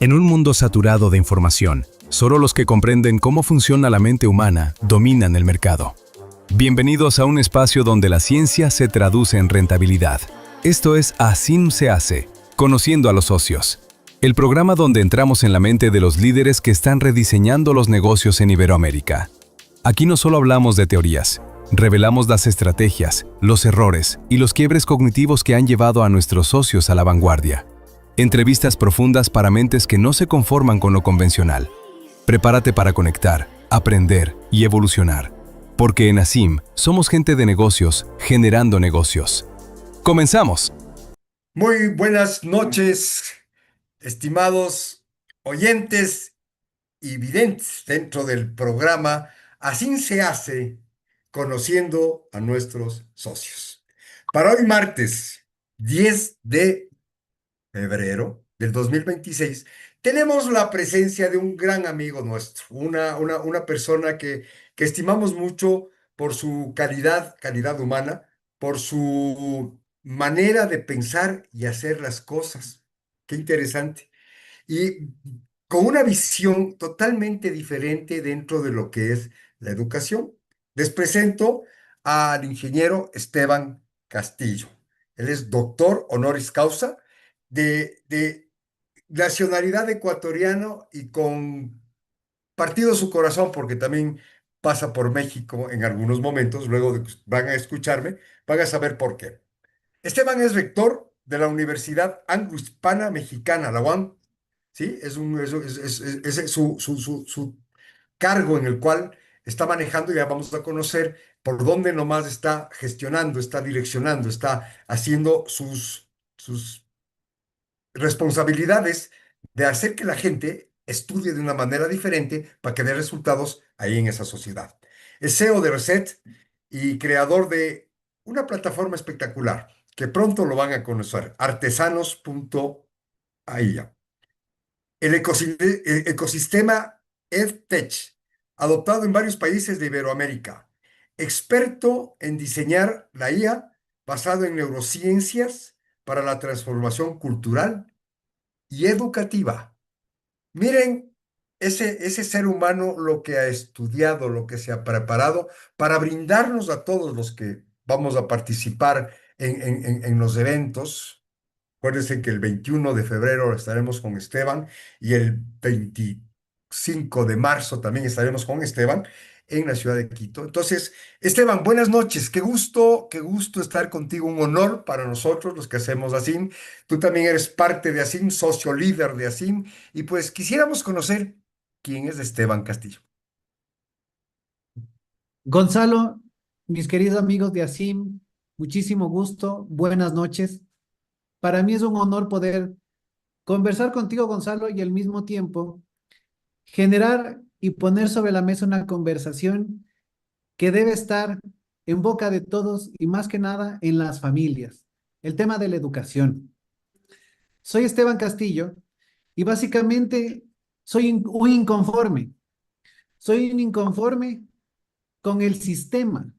En un mundo saturado de información, solo los que comprenden cómo funciona la mente humana dominan el mercado. Bienvenidos a un espacio donde la ciencia se traduce en rentabilidad. Esto es ASIM se hace, Conociendo a los Socios. El programa donde entramos en la mente de los líderes que están rediseñando los negocios en Iberoamérica. Aquí no solo hablamos de teorías, revelamos las estrategias, los errores y los quiebres cognitivos que han llevado a nuestros socios a la vanguardia. Entrevistas profundas para mentes que no se conforman con lo convencional. Prepárate para conectar, aprender y evolucionar. Porque en ASIM somos gente de negocios generando negocios. ¡Comenzamos! Muy buenas noches, estimados oyentes y videntes dentro del programa Así se hace, conociendo a nuestros socios. Para hoy martes 10 de febrero del 2026, tenemos la presencia de un gran amigo nuestro, una persona que estimamos mucho por su calidad humana, por su manera de pensar y hacer las cosas. Qué interesante. Y con una visión totalmente diferente dentro de lo que es la educación. Les presento al ingeniero Esteban Castillo. Él es doctor honoris causa de nacionalidad ecuatoriano y con partido su corazón, porque también pasa por México en algunos momentos, luego de que van a escucharme, van a saber por qué. Esteban es rector de la Universidad Anglo-Hispana Mexicana, la UAM, ¿sí? Es su cargo en el cual está manejando, y ya vamos a conocer por dónde nomás está gestionando, está direccionando, está haciendo sus responsabilidades de hacer que la gente estudie de una manera diferente para que dé resultados ahí en esa sociedad. Es CEO de Reset y creador de una plataforma espectacular que pronto lo van a conocer, artesanos.ai. El ecosistema EdTech, adoptado en varios países de Iberoamérica, experto en diseñar la IA basado en neurociencias para la transformación cultural y educativa. Miren ese ser humano lo que ha estudiado, lo que se ha preparado para brindarnos a todos los que vamos a participar en los eventos. Acuérdense que el 21 de febrero estaremos con Esteban y el 25 de marzo también estaremos con Esteban en la ciudad de Quito. Entonces, Esteban, buenas noches. Qué gusto estar contigo. Un honor para nosotros, los que hacemos ASIM. Tú también eres parte de ASIM, socio líder de ASIM. Y pues quisiéramos conocer quién es Esteban Castillo. Gonzalo, mis queridos amigos de ASIM, muchísimo gusto, buenas noches. Para mí es un honor poder conversar contigo, Gonzalo, y al mismo tiempo generar y poner sobre la mesa una conversación que debe estar en boca de todos y más que nada en las familias. El tema de la educación. Soy Esteban Castillo y básicamente soy un inconforme. Soy un inconforme con el sistema.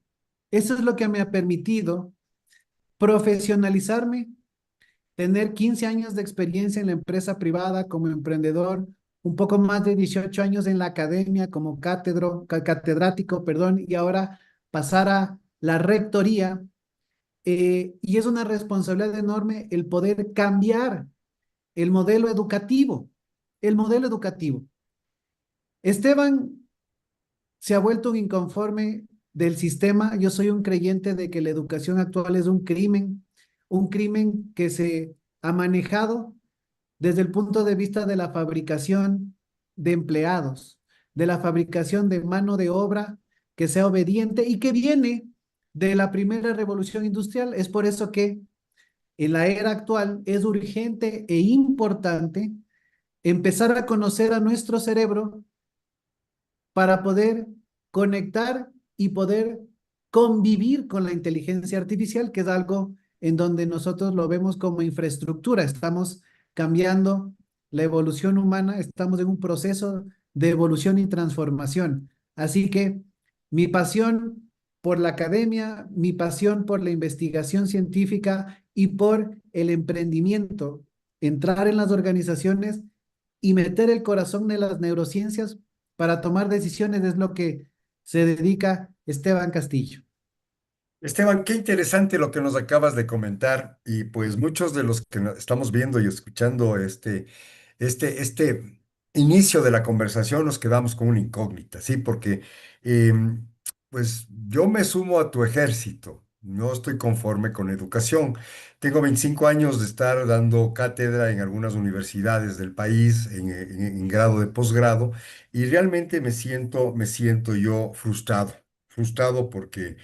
Eso es lo que me ha permitido profesionalizarme, tener 15 años de experiencia en la empresa privada como emprendedor, un poco más de 18 años en la academia como catedrático, perdón, y ahora pasar a la rectoría. Y es una responsabilidad enorme el poder cambiar el modelo educativo, el modelo educativo. Esteban se ha vuelto un inconforme del sistema. Yo soy un creyente de que la educación actual es un crimen que se ha manejado desde el punto de vista de la fabricación de empleados, de la fabricación de mano de obra que sea obediente y que viene de la primera revolución industrial. Es por eso que en la era actual es urgente e importante empezar a conocer a nuestro cerebro para poder conectar y poder convivir con la inteligencia artificial, que es algo en donde nosotros lo vemos como infraestructura. Estamos cambiando la evolución humana, estamos en un proceso de evolución y transformación. Así que mi pasión por la academia, mi pasión por la investigación científica y por el emprendimiento entrar en las organizaciones y meter el corazón de las neurociencias para tomar decisiones. Es lo que se dedica Esteban Castillo. Esteban, qué interesante lo que nos acabas de comentar y pues muchos de los que estamos viendo y escuchando este inicio de la conversación nos quedamos con una incógnita, ¿sí? Porque pues yo me sumo a tu ejército, no estoy conforme con educación. Tengo 25 años de estar dando cátedra en algunas universidades del país en grado de posgrado y realmente me siento yo frustrado porque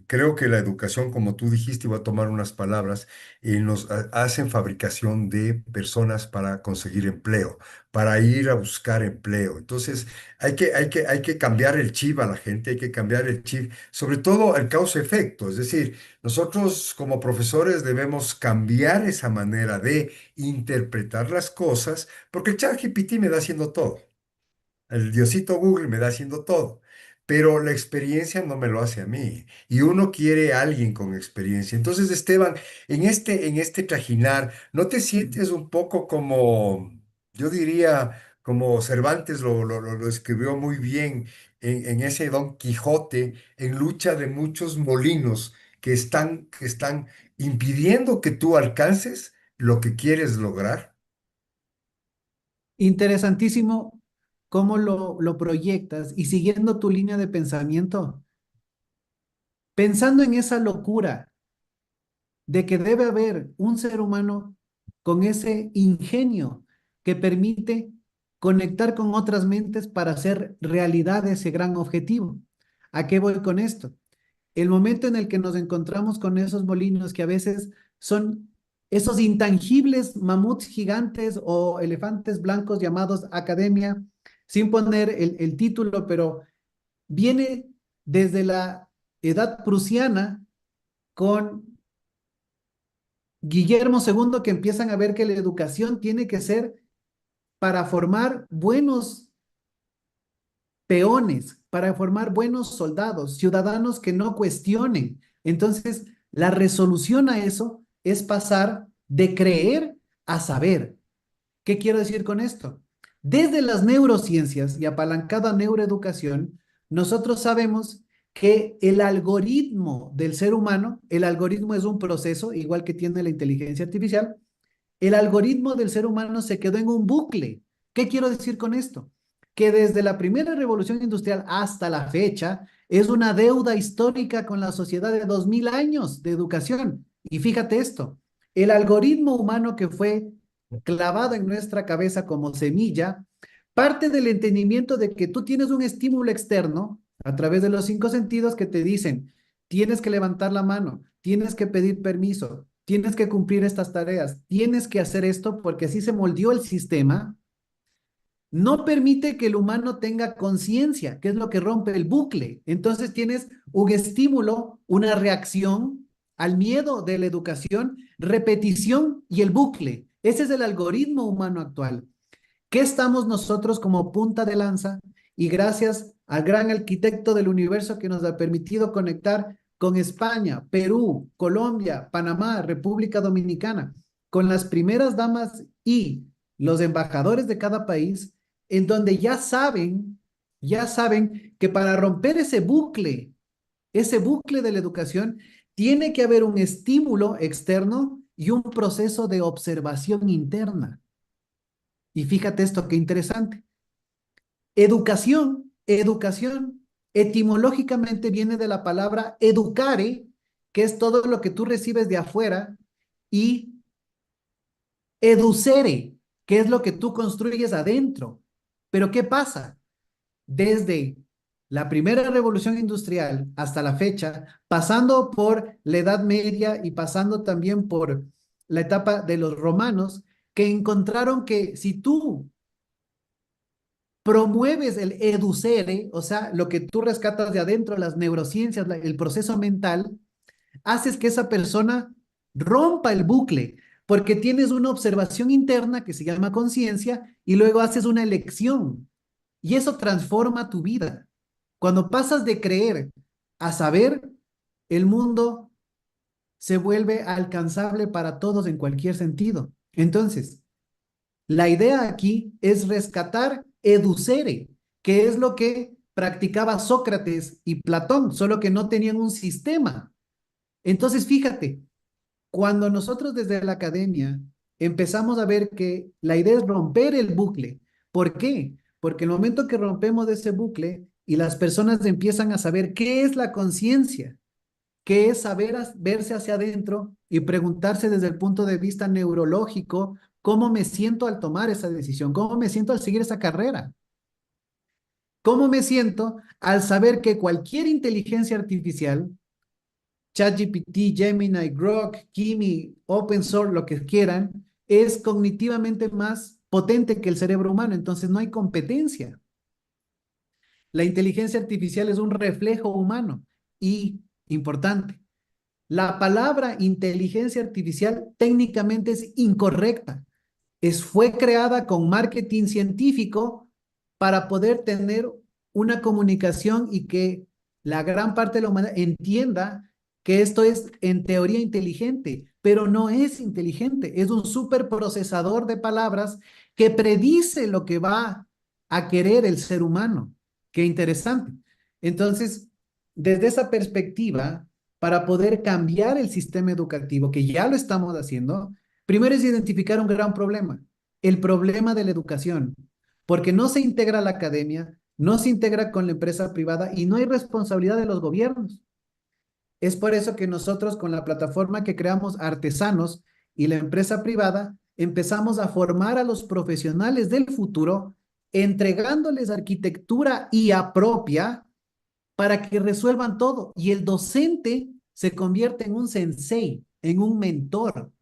creo que la educación, como tú dijiste, y voy a tomar unas palabras, nos hacen fabricación de personas para conseguir empleo, para ir a buscar empleo. Entonces, hay que cambiar el chip a la gente, hay que cambiar el chip, sobre todo el causa-efecto. Es decir, nosotros como profesores debemos cambiar esa manera de interpretar las cosas, porque el ChatGPT me da haciendo todo. El diosito Google me da haciendo todo, pero la experiencia no me lo hace a mí. Y uno quiere a alguien con experiencia. Entonces, Esteban, en este trajinar, ¿no te sientes un poco como, yo diría, como Cervantes lo escribió muy bien en ese Don Quijote, en lucha de muchos molinos que están impidiendo que tú alcances lo que quieres lograr? Interesantísimo cómo lo proyectas y siguiendo tu línea de pensamiento, pensando en esa locura de que debe haber un ser humano con ese ingenio que permite conectar con otras mentes para hacer realidad ese gran objetivo. ¿A qué voy con esto? El momento en el que nos encontramos con esos molinos que a veces son esos intangibles mamuts gigantes o elefantes blancos llamados academia, sin poner el título, pero viene desde la edad prusiana con Guillermo II, que empiezan a ver que la educación tiene que ser para formar buenos peones, para formar buenos soldados, ciudadanos que no cuestionen. Entonces, la resolución a eso es pasar de creer a saber. ¿Qué quiero decir con esto? Desde las neurociencias y apalancada neuroeducación, nosotros sabemos que el algoritmo del ser humano, el algoritmo es un proceso, igual que tiene la inteligencia artificial, el algoritmo del ser humano se quedó en un bucle. ¿Qué quiero decir con esto? Que desde la primera revolución industrial hasta la fecha es una deuda histórica con la sociedad de 2000 años de educación. Y fíjate esto, el algoritmo humano que fue clavado en nuestra cabeza como semilla, parte del entendimiento de que tú tienes un estímulo externo a través de los 5 sentidos que te dicen, tienes que levantar la mano, tienes que pedir permiso, tienes que cumplir estas tareas, tienes que hacer esto porque así se moldeó el sistema, no permite que el humano tenga conciencia, que es lo que rompe el bucle. Entonces tienes un estímulo, una reacción al miedo de la educación, repetición y el bucle. Ese es el algoritmo humano actual. ¿Qué estamos nosotros como punta de lanza? Y gracias al gran arquitecto del universo que nos ha permitido conectar con España, Perú, Colombia, Panamá, República Dominicana, con las primeras damas y los embajadores de cada país, en donde ya saben que para romper ese bucle de la educación, tiene que haber un estímulo externo y un proceso de observación interna. Y fíjate esto, qué interesante. Educación, etimológicamente viene de la palabra educare, que es todo lo que tú recibes de afuera, y educere, que es lo que tú construyes adentro. Pero ¿qué pasa? Desde la primera revolución industrial hasta la fecha, pasando por la Edad Media y pasando también por la etapa de los romanos, que encontraron que si tú promueves el educere, o sea, lo que tú rescatas de adentro, las neurociencias, el proceso mental, haces que esa persona rompa el bucle, porque tienes una observación interna que se llama conciencia y luego haces una elección y eso transforma tu vida. Cuando pasas de creer a saber, el mundo se vuelve alcanzable para todos en cualquier sentido. Entonces, la idea aquí es rescatar educere, que es lo que practicaba Sócrates y Platón, solo que no tenían un sistema. Entonces, fíjate, cuando nosotros desde la academia empezamos a ver que la idea es romper el bucle. ¿Por qué? Porque el momento que rompemos ese bucle y las personas empiezan a saber qué es la conciencia, qué es saber verse hacia adentro y preguntarse desde el punto de vista neurológico, ¿cómo me siento al tomar esa decisión? ¿Cómo me siento al seguir esa carrera? ¿Cómo me siento al saber que cualquier inteligencia artificial, ChatGPT, Gemini, Grok, Kimi, Open Source, lo que quieran, es cognitivamente más potente que el cerebro humano? Entonces no hay competencia. La inteligencia artificial es un reflejo humano y, importante, la palabra inteligencia artificial técnicamente es incorrecta. Fue creada con marketing científico para poder tener una comunicación y que la gran parte de la humanidad entienda que esto es en teoría inteligente, pero no es inteligente, es un superprocesador de palabras que predice lo que va a querer el ser humano. Qué interesante. Entonces, desde esa perspectiva, para poder cambiar el sistema educativo, que ya lo estamos haciendo, primero es identificar un gran problema, el problema de la educación, porque no se integra la academia, no se integra con la empresa privada y no hay responsabilidad de los gobiernos. Es por eso que nosotros con la plataforma que creamos Artesanos y la empresa privada empezamos a formar a los profesionales del futuro, entregándoles arquitectura IA propia para que resuelvan todo. Y el docente se convierte en un sensei, en un mentor.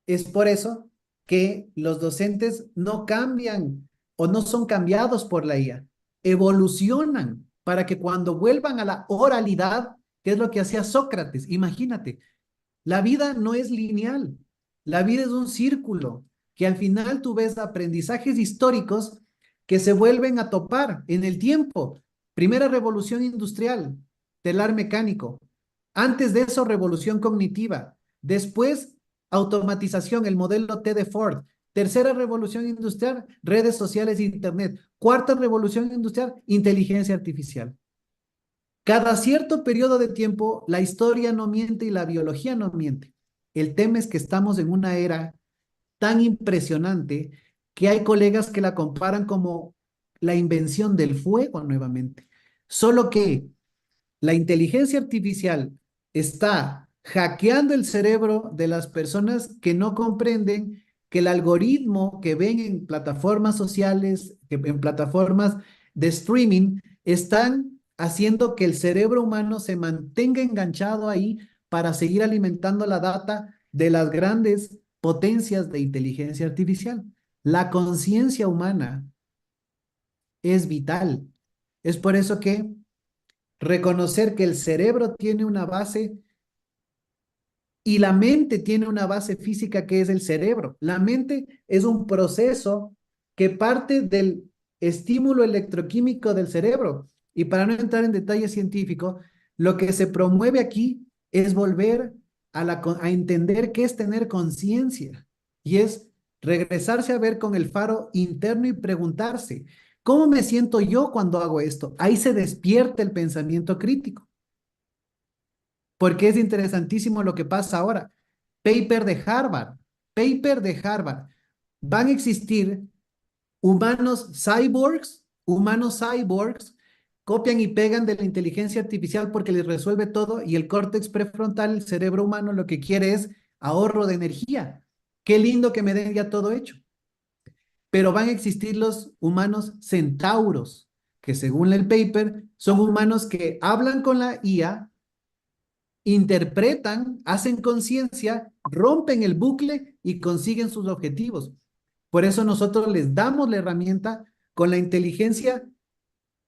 Es por eso que los docentes no cambian o no son cambiados por la IA, evolucionan para que cuando vuelvan a la oralidad, que es lo que hacía Sócrates, imagínate, la vida no es lineal, la vida es un círculo, que al final tú ves aprendizajes históricos que se vuelven a topar en el tiempo. Primera revolución industrial, telar mecánico. Antes de eso, revolución cognitiva. Después, automatización, el modelo T de Ford. Tercera revolución industrial, redes sociales e Internet. Cuarta revolución industrial, inteligencia artificial. Cada cierto periodo de tiempo, la historia no miente y la biología no miente. El tema es que estamos en una era tan impresionante que hay colegas que la comparan como la invención del fuego nuevamente. Solo que la inteligencia artificial está hackeando el cerebro de las personas que no comprenden que el algoritmo que ven en plataformas sociales, que en plataformas de streaming, están haciendo que el cerebro humano se mantenga enganchado ahí para seguir alimentando la data de las grandes potencias de inteligencia artificial. La conciencia humana es vital. Es por eso que reconocer que el cerebro tiene una base y la mente tiene una base física que es el cerebro. La mente es un proceso que parte del estímulo electroquímico del cerebro. Y para no entrar en detalle científico, lo que se promueve aquí es volver a entender qué es tener conciencia. Y es regresarse a ver con el faro interno y preguntarse, ¿cómo me siento yo cuando hago esto? Ahí se despierta el pensamiento crítico. Porque es interesantísimo lo que pasa ahora. Paper de Harvard, paper de Harvard. Van a existir humanos cyborgs, copian y pegan de la inteligencia artificial porque les resuelve todo y el córtex prefrontal, el cerebro humano, lo que quiere es ahorro de energía. Qué lindo que me den ya todo hecho. Pero van a existir los humanos centauros, que según el paper son humanos que hablan con la IA, interpretan, hacen conciencia, rompen el bucle y consiguen sus objetivos. Por eso nosotros les damos la herramienta con la inteligencia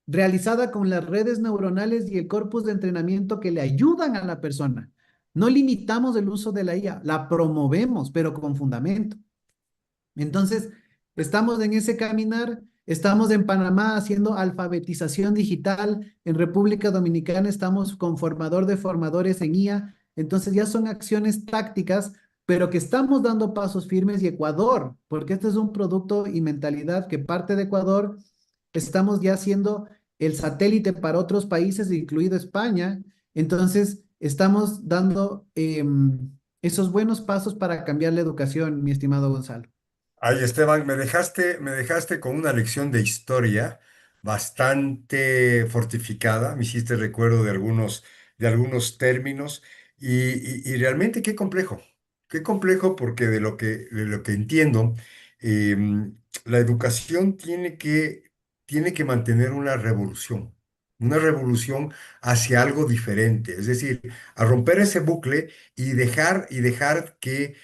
realizada con las redes neuronales y el corpus de entrenamiento que le ayudan a la persona. No limitamos el uso de la IA, la promovemos, pero con fundamento. Entonces, estamos en ese caminar, estamos en Panamá haciendo alfabetización digital, en República Dominicana estamos con formador de formadores en IA, entonces ya son acciones tácticas pero que estamos dando pasos firmes y Ecuador, porque este es un producto y mentalidad que parte de Ecuador, estamos ya siendo el satélite para otros países, incluido España, entonces estamos dando esos buenos pasos para cambiar la educación, mi estimado Gonzalo. Ay, Esteban, me dejaste con una lección de historia bastante fortificada. Me hiciste recuerdo de algunos términos y realmente qué complejo. Qué complejo porque de lo que entiendo, la educación tiene que mantener una revolución hacia algo diferente. Es decir, a romper ese bucle y dejar que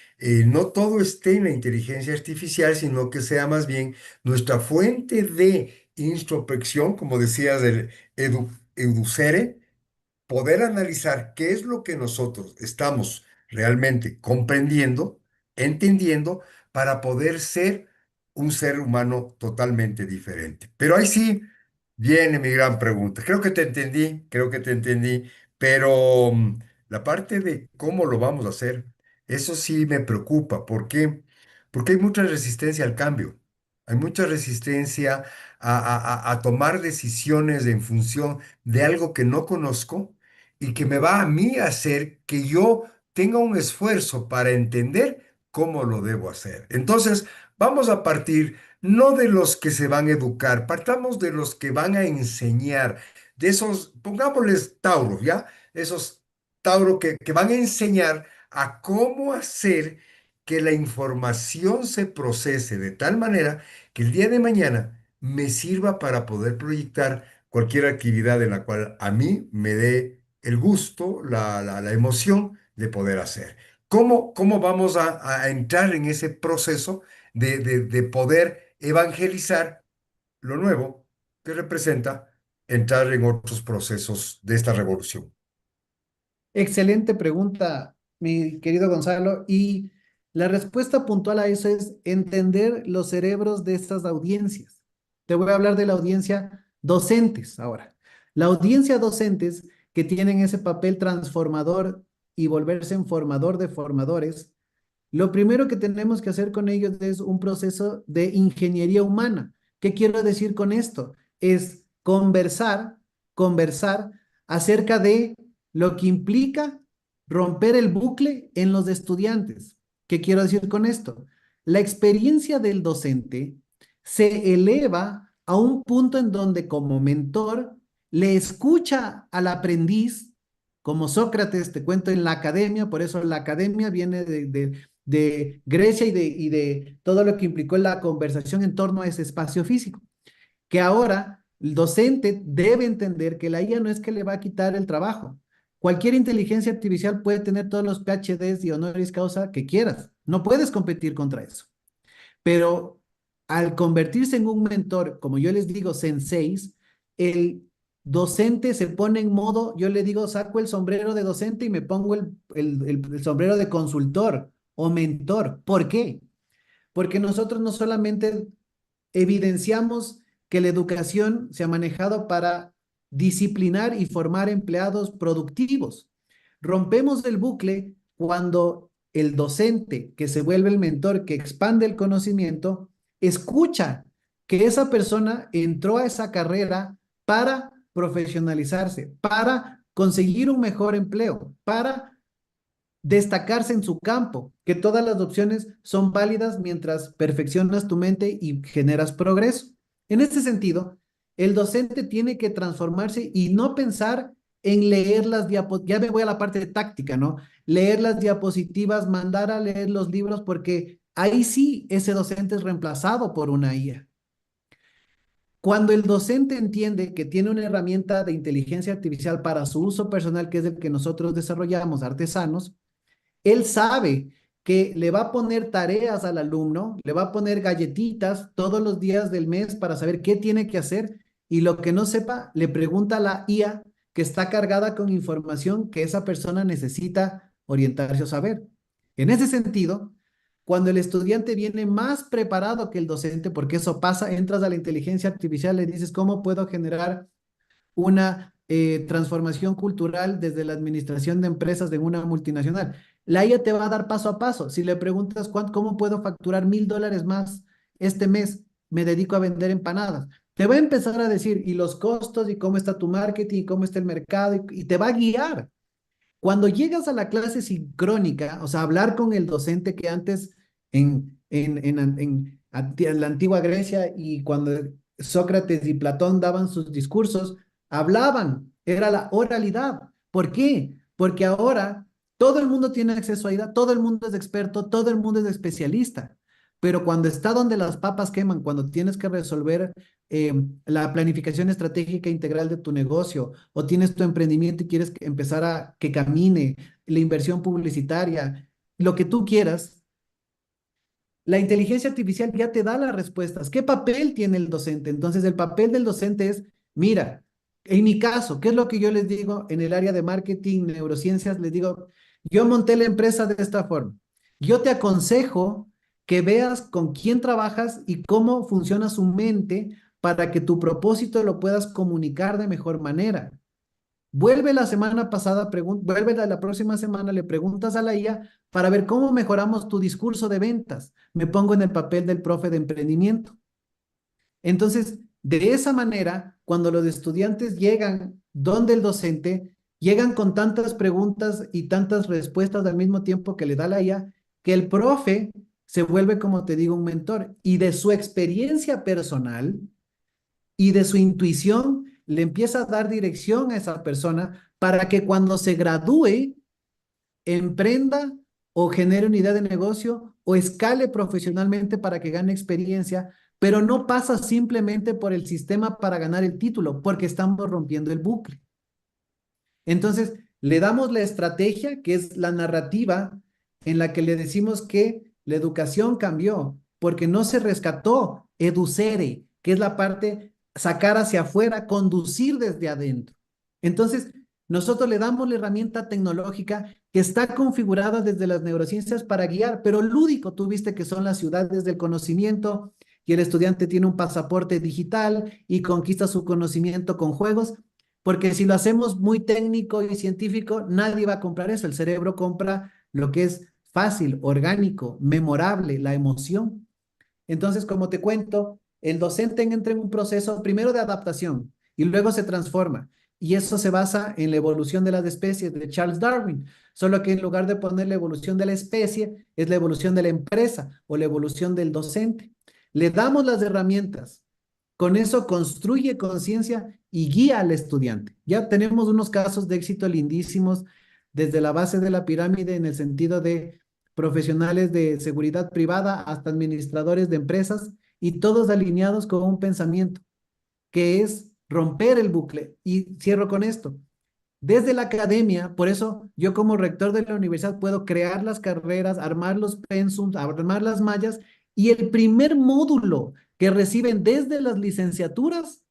no todo esté en la inteligencia artificial, sino que sea más bien nuestra fuente de introspección, como decías, del educere, poder analizar qué es lo que nosotros estamos realmente comprendiendo, entendiendo, para poder ser un ser humano totalmente diferente. Pero ahí sí viene mi gran pregunta. Creo que te entendí, pero la parte de cómo lo vamos a hacer, eso sí me preocupa. ¿Por qué? Porque hay mucha resistencia al cambio. Hay mucha resistencia a tomar decisiones en función de algo que no conozco y que me va a mí a hacer que yo tenga un esfuerzo para entender cómo lo debo hacer. Entonces, vamos a partir no de los que se van a educar, partamos de los que van a enseñar, de esos, pongámosles Tauro, ¿ya? Esos Tauro que van a enseñar a cómo hacer que la información se procese de tal manera que el día de mañana me sirva para poder proyectar cualquier actividad en la cual a mí me dé el gusto, la emoción de poder hacer. ¿Cómo vamos a entrar en ese proceso de poder evangelizar lo nuevo que representa entrar en otros procesos de esta revolución? Excelente pregunta, mi querido Gonzalo. Y la respuesta puntual a eso es entender los cerebros de estas audiencias. Te voy a hablar de la audiencia docentes ahora. La audiencia docentes que tienen ese papel transformador y volverse en formador de formadores, lo primero que tenemos que hacer con ellos es un proceso de ingeniería humana. ¿Qué quiero decir con esto? Es conversar acerca de lo que implica romper el bucle en los estudiantes. ¿Qué quiero decir con esto? La experiencia del docente se eleva a un punto en donde como mentor le escucha al aprendiz, como Sócrates, te cuento en la academia, por eso la academia viene de Grecia y de todo lo que implicó la conversación en torno a ese espacio físico, que ahora el docente debe entender que la IA no es que le va a quitar el trabajo. Cualquier inteligencia artificial puede tener todos los PhDs y honoris causa que quieras. No puedes competir contra eso. Pero al convertirse en un mentor, como yo les digo, senseis, el docente se pone en modo, yo le digo, saco el sombrero de docente y me pongo el sombrero de consultor o mentor. ¿Por qué? Porque nosotros no solamente evidenciamos que la educación se ha manejado para disciplinar y formar empleados productivos. Rompemos el bucle cuando el docente, que se vuelve el mentor, que expande el conocimiento, escucha que esa persona entró a esa carrera para profesionalizarse, para conseguir un mejor empleo, para destacarse en su campo, que todas las opciones son válidas mientras perfeccionas tu mente y generas progreso. En este sentido, el docente tiene que transformarse y no pensar en leer las diapositivas, ya me voy a la parte de táctica, ¿no? Leer las diapositivas, mandar a leer los libros, porque ahí sí ese docente es reemplazado por una IA. Cuando el docente entiende que tiene una herramienta de inteligencia artificial para su uso personal, que es el que nosotros desarrollamos, artesanos, él sabe que le va a poner tareas al alumno, le va a poner galletitas todos los días del mes para saber qué tiene que hacer y lo que no sepa, le pregunta a la IA que está cargada con información que esa persona necesita orientarse o saber. En ese sentido, cuando el estudiante viene más preparado que el docente, porque eso pasa, entras a la inteligencia artificial, le dices, ¿cómo puedo generar una transformación cultural desde la administración de empresas de una multinacional? La IA te va a dar paso a paso. Si le preguntas cómo puedo facturar $1,000 más este mes, me dedico a vender empanadas. Te va a empezar a decir, y los costos, y cómo está tu marketing, y cómo está el mercado, y te va a guiar. Cuando llegas a la clase sincrónica, o sea, hablar con el docente que antes en la antigua Grecia y cuando Sócrates y Platón daban sus discursos, hablaban, era la oralidad. ¿Por qué? Porque ahora todo el mundo tiene acceso a ella, todo el mundo es experto, todo el mundo es especialista. Pero cuando está donde las papas queman, cuando tienes que resolver la planificación estratégica integral de tu negocio, o tienes tu emprendimiento y quieres empezar a que camine, la inversión publicitaria, lo que tú quieras, la inteligencia artificial ya te da las respuestas. ¿Qué papel tiene el docente? Entonces, el papel del docente es, mira, en mi caso, ¿qué es lo que yo les digo en el área de marketing, neurociencias? Les digo, yo monté la empresa de esta forma. Yo te aconsejo que veas con quién trabajas y cómo funciona su mente para que tu propósito lo puedas comunicar de mejor manera. Vuelve la semana pasada, vuelve la próxima semana, le preguntas a la IA para ver cómo mejoramos tu discurso de ventas. Me pongo en el papel del profe de emprendimiento. Entonces, de esa manera, cuando los estudiantes llegan donde el docente, llegan con tantas preguntas y tantas respuestas al mismo tiempo que le da la IA, que el profe se vuelve, como te digo, un mentor y de su experiencia personal y de su intuición le empieza a dar dirección a esa persona para que cuando se gradúe, emprenda o genere una idea de negocio o escale profesionalmente para que gane experiencia, pero no pasa simplemente por el sistema para ganar el título, porque estamos rompiendo el bucle. Entonces, le damos la estrategia, que es la narrativa, en la que le decimos que la educación cambió, porque no se rescató educere, que es la parte sacar hacia afuera, conducir desde adentro. Entonces, nosotros le damos la herramienta tecnológica que está configurada desde las neurociencias para guiar, pero lúdico. Tú viste que son las ciudades del conocimiento y el estudiante tiene un pasaporte digital y conquista su conocimiento con juegos. Porque si lo hacemos muy técnico y científico, nadie va a comprar eso. El cerebro compra lo que es fácil, orgánico, memorable, la emoción. Entonces, como te cuento, el docente entra en un proceso primero de adaptación y luego se transforma. Y eso se basa en la evolución de las especies de Charles Darwin. Solo que en lugar de poner la evolución de la especie, es la evolución de la empresa o la evolución del docente. Le damos las herramientas. Con eso construye conciencia y guía al estudiante. Ya tenemos unos casos de éxito lindísimos desde la base de la pirámide en el sentido de profesionales de seguridad privada hasta administradores de empresas y todos alineados con un pensamiento que es romper el bucle. Y cierro con esto. Desde la academia, por eso yo como rector de la universidad puedo crear las carreras, armar los pensums, armar las mallas y el primer módulo que reciben desde las licenciaturas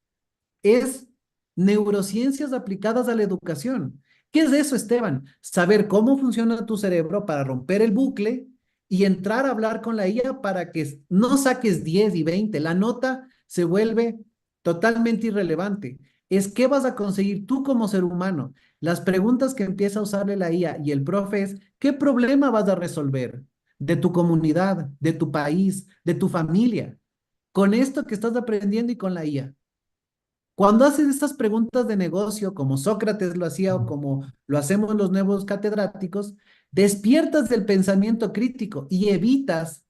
es neurociencias aplicadas a la educación. ¿Qué es eso, Esteban? Saber cómo funciona tu cerebro para romper el bucle y entrar a hablar con la IA para que no saques 10 y 20. La nota se vuelve totalmente irrelevante. Es qué vas a conseguir tú como ser humano. Las preguntas que empieza a usarle la IA y el profe es, ¿qué problema vas a resolver de tu comunidad, de tu país, de tu familia? Con esto que estás aprendiendo y con la IA. Cuando haces estas preguntas de negocio, como Sócrates lo hacía o como lo hacemos los nuevos catedráticos, despiertas el pensamiento crítico y evitas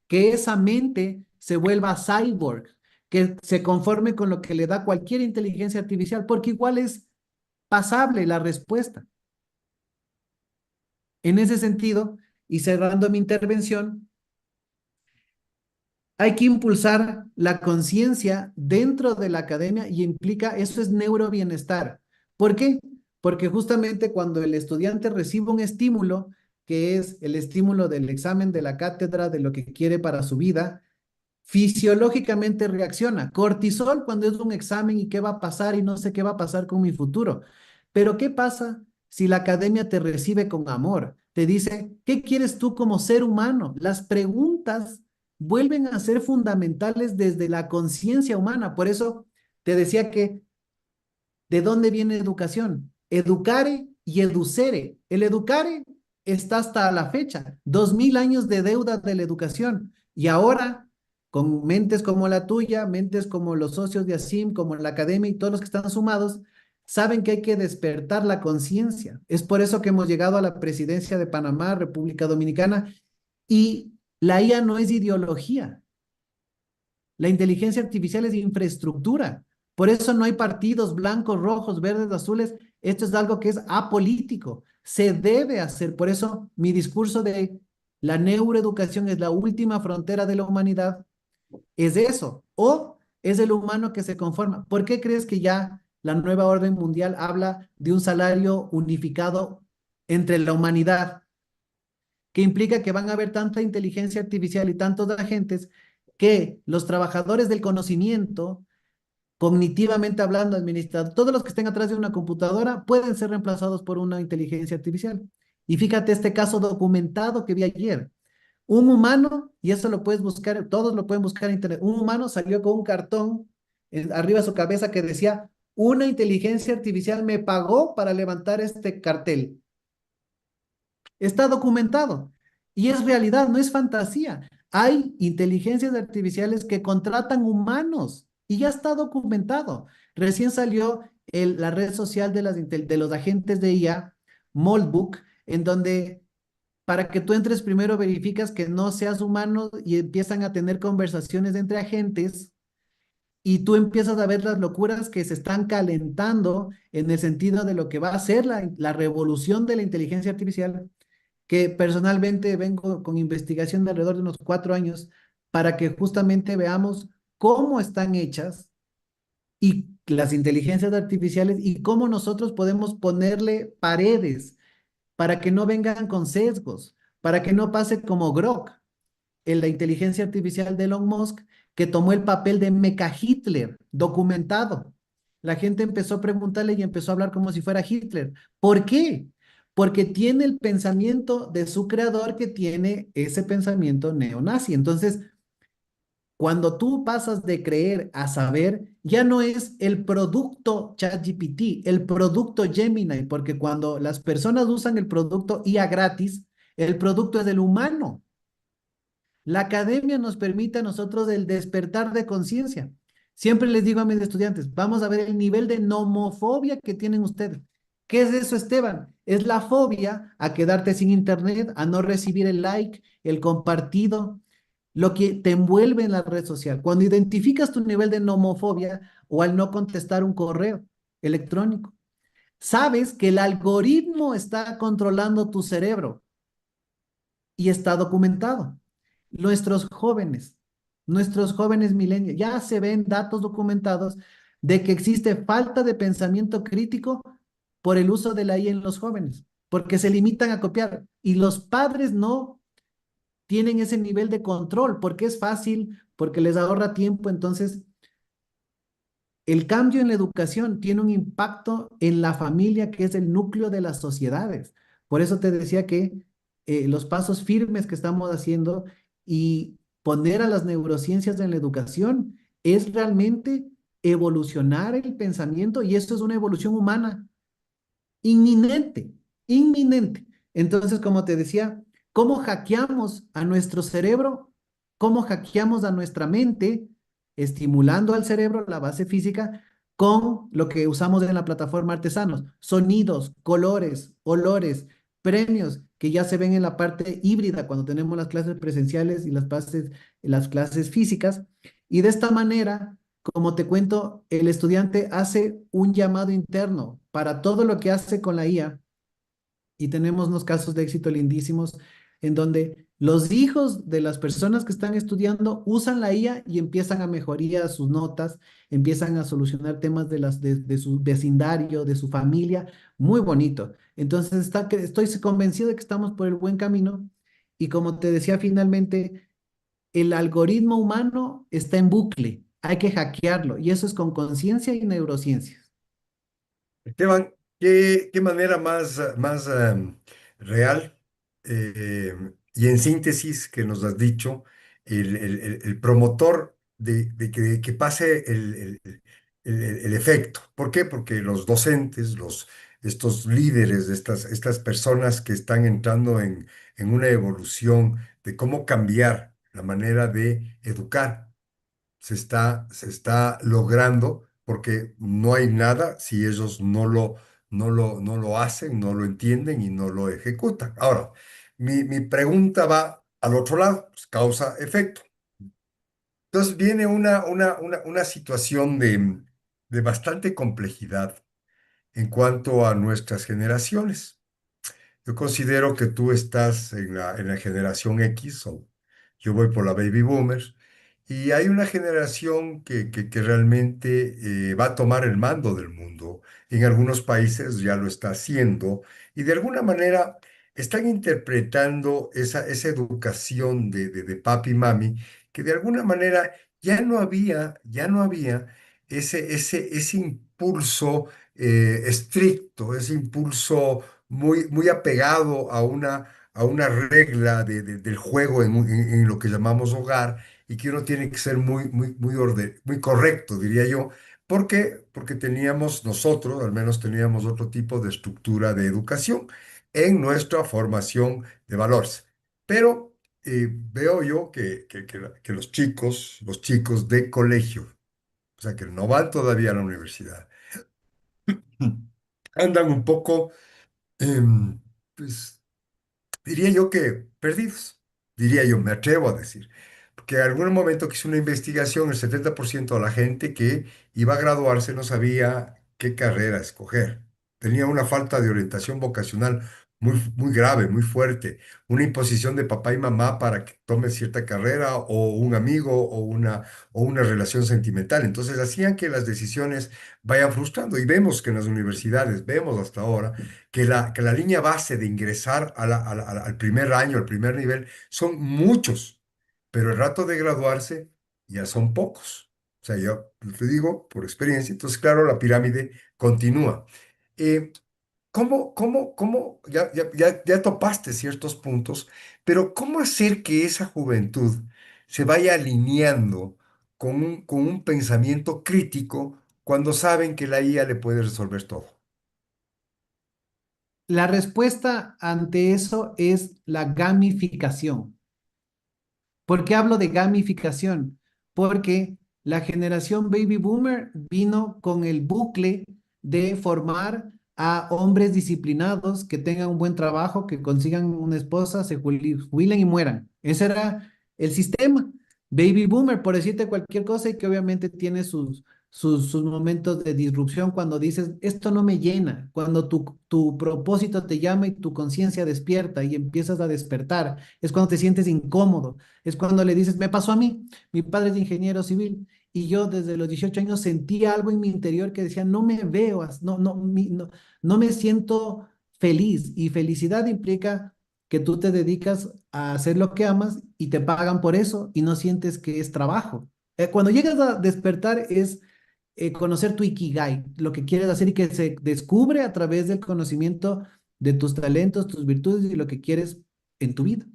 que esa mente se vuelva cyborg, que se conforme con lo que le da cualquier inteligencia artificial, porque igual es pasable la respuesta. En ese sentido, y cerrando mi intervención, hay que impulsar la conciencia dentro de la academia y implica, eso es neurobienestar. ¿Por qué? Porque justamente cuando el estudiante recibe un estímulo, que es el estímulo del examen de la cátedra, de lo que quiere para su vida, fisiológicamente reacciona. Cortisol cuando es un examen y qué va a pasar y no sé qué va a pasar con mi futuro. Pero ¿qué pasa si la academia te recibe con amor? Te dice, ¿qué quieres tú como ser humano? Las preguntas vuelven a ser fundamentales desde la conciencia humana. Por eso te decía que, ¿de dónde viene educación? Educare y educere. El educare está hasta la fecha. 2000 años de deuda de la educación. Y ahora, con mentes como la tuya, mentes como los socios de ASIM, como la academia y todos los que están sumados, saben que hay que despertar la conciencia. Es por eso que hemos llegado a la presidencia de Panamá, República Dominicana, y la IA no es ideología. La inteligencia artificial es infraestructura. Por eso no hay partidos blancos, rojos, verdes, azules. Esto es algo que es apolítico. Se debe hacer. Por eso mi discurso de la neuroeducación es la última frontera de la humanidad. Es eso. O es el humano que se conforma. ¿Por qué crees que ya la nueva orden mundial habla de un salario unificado entre la humanidad? Que implica que van a haber tanta inteligencia artificial y tantos agentes que los trabajadores del conocimiento, cognitivamente hablando, administrados, todos los que estén atrás de una computadora pueden ser reemplazados por una inteligencia artificial. Y fíjate este caso documentado que vi ayer. Un humano, y eso lo puedes buscar, todos lo pueden buscar en internet, un humano salió con un cartón arriba de su cabeza que decía, una inteligencia artificial me pagó para levantar este cartel. Está documentado y es realidad, no es fantasía. Hay inteligencias artificiales que contratan humanos y ya está documentado. Recién salió la red social de los agentes de IA, Moldbook, en donde para que tú entres primero verificas que no seas humano y empiezan a tener conversaciones entre agentes y tú empiezas a ver las locuras que se están calentando en el sentido de lo que va a ser la revolución de la inteligencia artificial, que personalmente vengo con investigación de alrededor de unos 4 años para que justamente veamos cómo están hechas y las inteligencias artificiales y cómo nosotros podemos ponerle paredes para que no vengan con sesgos, para que no pase como Grok, en la inteligencia artificial de Elon Musk, que tomó el papel de Mecha Hitler, documentado. La gente empezó a preguntarle y empezó a hablar como si fuera Hitler. ¿Por qué? Porque tiene el pensamiento de su creador que tiene ese pensamiento neonazi. Entonces, cuando tú pasas de creer a saber, ya no es el producto ChatGPT, el producto Gemini, porque cuando las personas usan el producto IA gratis, el producto es del humano. La academia nos permite a nosotros el despertar de conciencia. Siempre les digo a mis estudiantes, vamos a ver el nivel de nomofobia que tienen ustedes. ¿Qué es eso, Esteban? Es la fobia a quedarte sin internet, a no recibir el like, el compartido, lo que te envuelve en la red social. Cuando identificas tu nivel de nomofobia o al no contestar un correo electrónico, sabes que el algoritmo está controlando tu cerebro y está documentado. Nuestros jóvenes, nuestros jóvenes millennials, ya se ven datos documentados de que existe falta de pensamiento crítico por el uso de la IA en los jóvenes, porque se limitan a copiar y los padres no tienen ese nivel de control porque es fácil, porque les ahorra tiempo. Entonces, el cambio en la educación tiene un impacto en la familia, que es el núcleo de las sociedades. Por eso te decía que los pasos firmes que estamos haciendo y poner a las neurociencias en la educación es realmente evolucionar el pensamiento y esto es una evolución humana inminente, inminente. Entonces, como te decía, ¿cómo hackeamos a nuestro cerebro? ¿Cómo hackeamos a nuestra mente? Estimulando al cerebro, la base física, con lo que usamos en la plataforma Artesanos, sonidos, colores, olores, premios que ya se ven en la parte híbrida cuando tenemos las clases presenciales y las clases físicas. Y de esta manera, como te cuento, el estudiante hace un llamado interno para todo lo que hace con la IA y tenemos unos casos de éxito lindísimos en donde los hijos de las personas que están estudiando usan la IA y empiezan a mejorar sus notas, empiezan a solucionar temas de su vecindario, de su familia, muy bonito. Entonces estoy convencido de que estamos por el buen camino y como te decía finalmente, el algoritmo humano está en bucle, hay que hackearlo y eso es con conciencia y neurociencias. Esteban, qué manera más real y en síntesis que nos has dicho, el promotor de que pase el efecto. ¿Por qué? Porque los docentes, estos líderes, estas personas que están entrando en una evolución de cómo cambiar la manera de educar. Se está logrando porque no hay nada si ellos no lo hacen, no lo entienden y no lo ejecutan. Ahora, mi pregunta va al otro lado, pues, causa-efecto. Entonces viene una situación de bastante complejidad en cuanto a nuestras generaciones. Yo considero que tú estás en la generación X, o yo voy por la baby boomers, y hay una generación que realmente va a tomar el mando del mundo. En algunos países ya lo está haciendo, y de alguna manera están interpretando esa educación de papi y mami, que de alguna manera ya no había ese impulso estricto, ese impulso muy apegado a una regla del juego en lo que llamamos hogar, y que uno tiene que ser muy correcto, diría yo. ¿Por qué? Porque nosotros al menos teníamos otro tipo de estructura de educación en nuestra formación de valores. Pero veo yo que los chicos de colegio, o sea, que no van todavía a la universidad, andan un poco, pues, diría yo que perdidos, diría yo, me atrevo a decir. Porque en algún momento que hice una investigación, el 70% de la gente que iba a graduarse no sabía qué carrera escoger. Tenía una falta de orientación vocacional muy grave, muy fuerte. Una imposición de papá y mamá para que tome cierta carrera, o un amigo, o una relación sentimental. Entonces hacían que las decisiones vayan frustrando. Y vemos que en las universidades, vemos hasta ahora, que la línea base de ingresar al primer año, al primer nivel, son muchos, pero el rato de graduarse ya son pocos. O sea, yo te digo por experiencia. Entonces, claro, la pirámide continúa. Eh, ya topaste ciertos puntos, pero ¿cómo hacer que esa juventud se vaya alineando con un pensamiento crítico cuando saben que la IA le puede resolver todo? La respuesta ante eso es la gamificación. ¿Por qué hablo de gamificación? Porque la generación baby boomer vino con el bucle de formar a hombres disciplinados que tengan un buen trabajo, que consigan una esposa, se jubilen y mueran. Ese era el sistema. Baby boomer, por decirte cualquier cosa, y que obviamente tiene sus momentos de disrupción cuando dices, esto no me llena, cuando tu propósito te llama y tu conciencia despierta y empiezas a despertar, es cuando te sientes incómodo, es cuando le dices, me pasó a mí, mi padre es ingeniero civil y yo desde los 18 años sentía algo en mi interior que decía, no me veo, no me siento feliz, y felicidad implica que tú te dedicas a hacer lo que amas y te pagan por eso y no sientes que es trabajo. Cuando llegas a despertar es conocer tu ikigai, lo que quieres hacer y que se descubre a través del conocimiento de tus talentos, tus virtudes y lo que quieres en tu vida.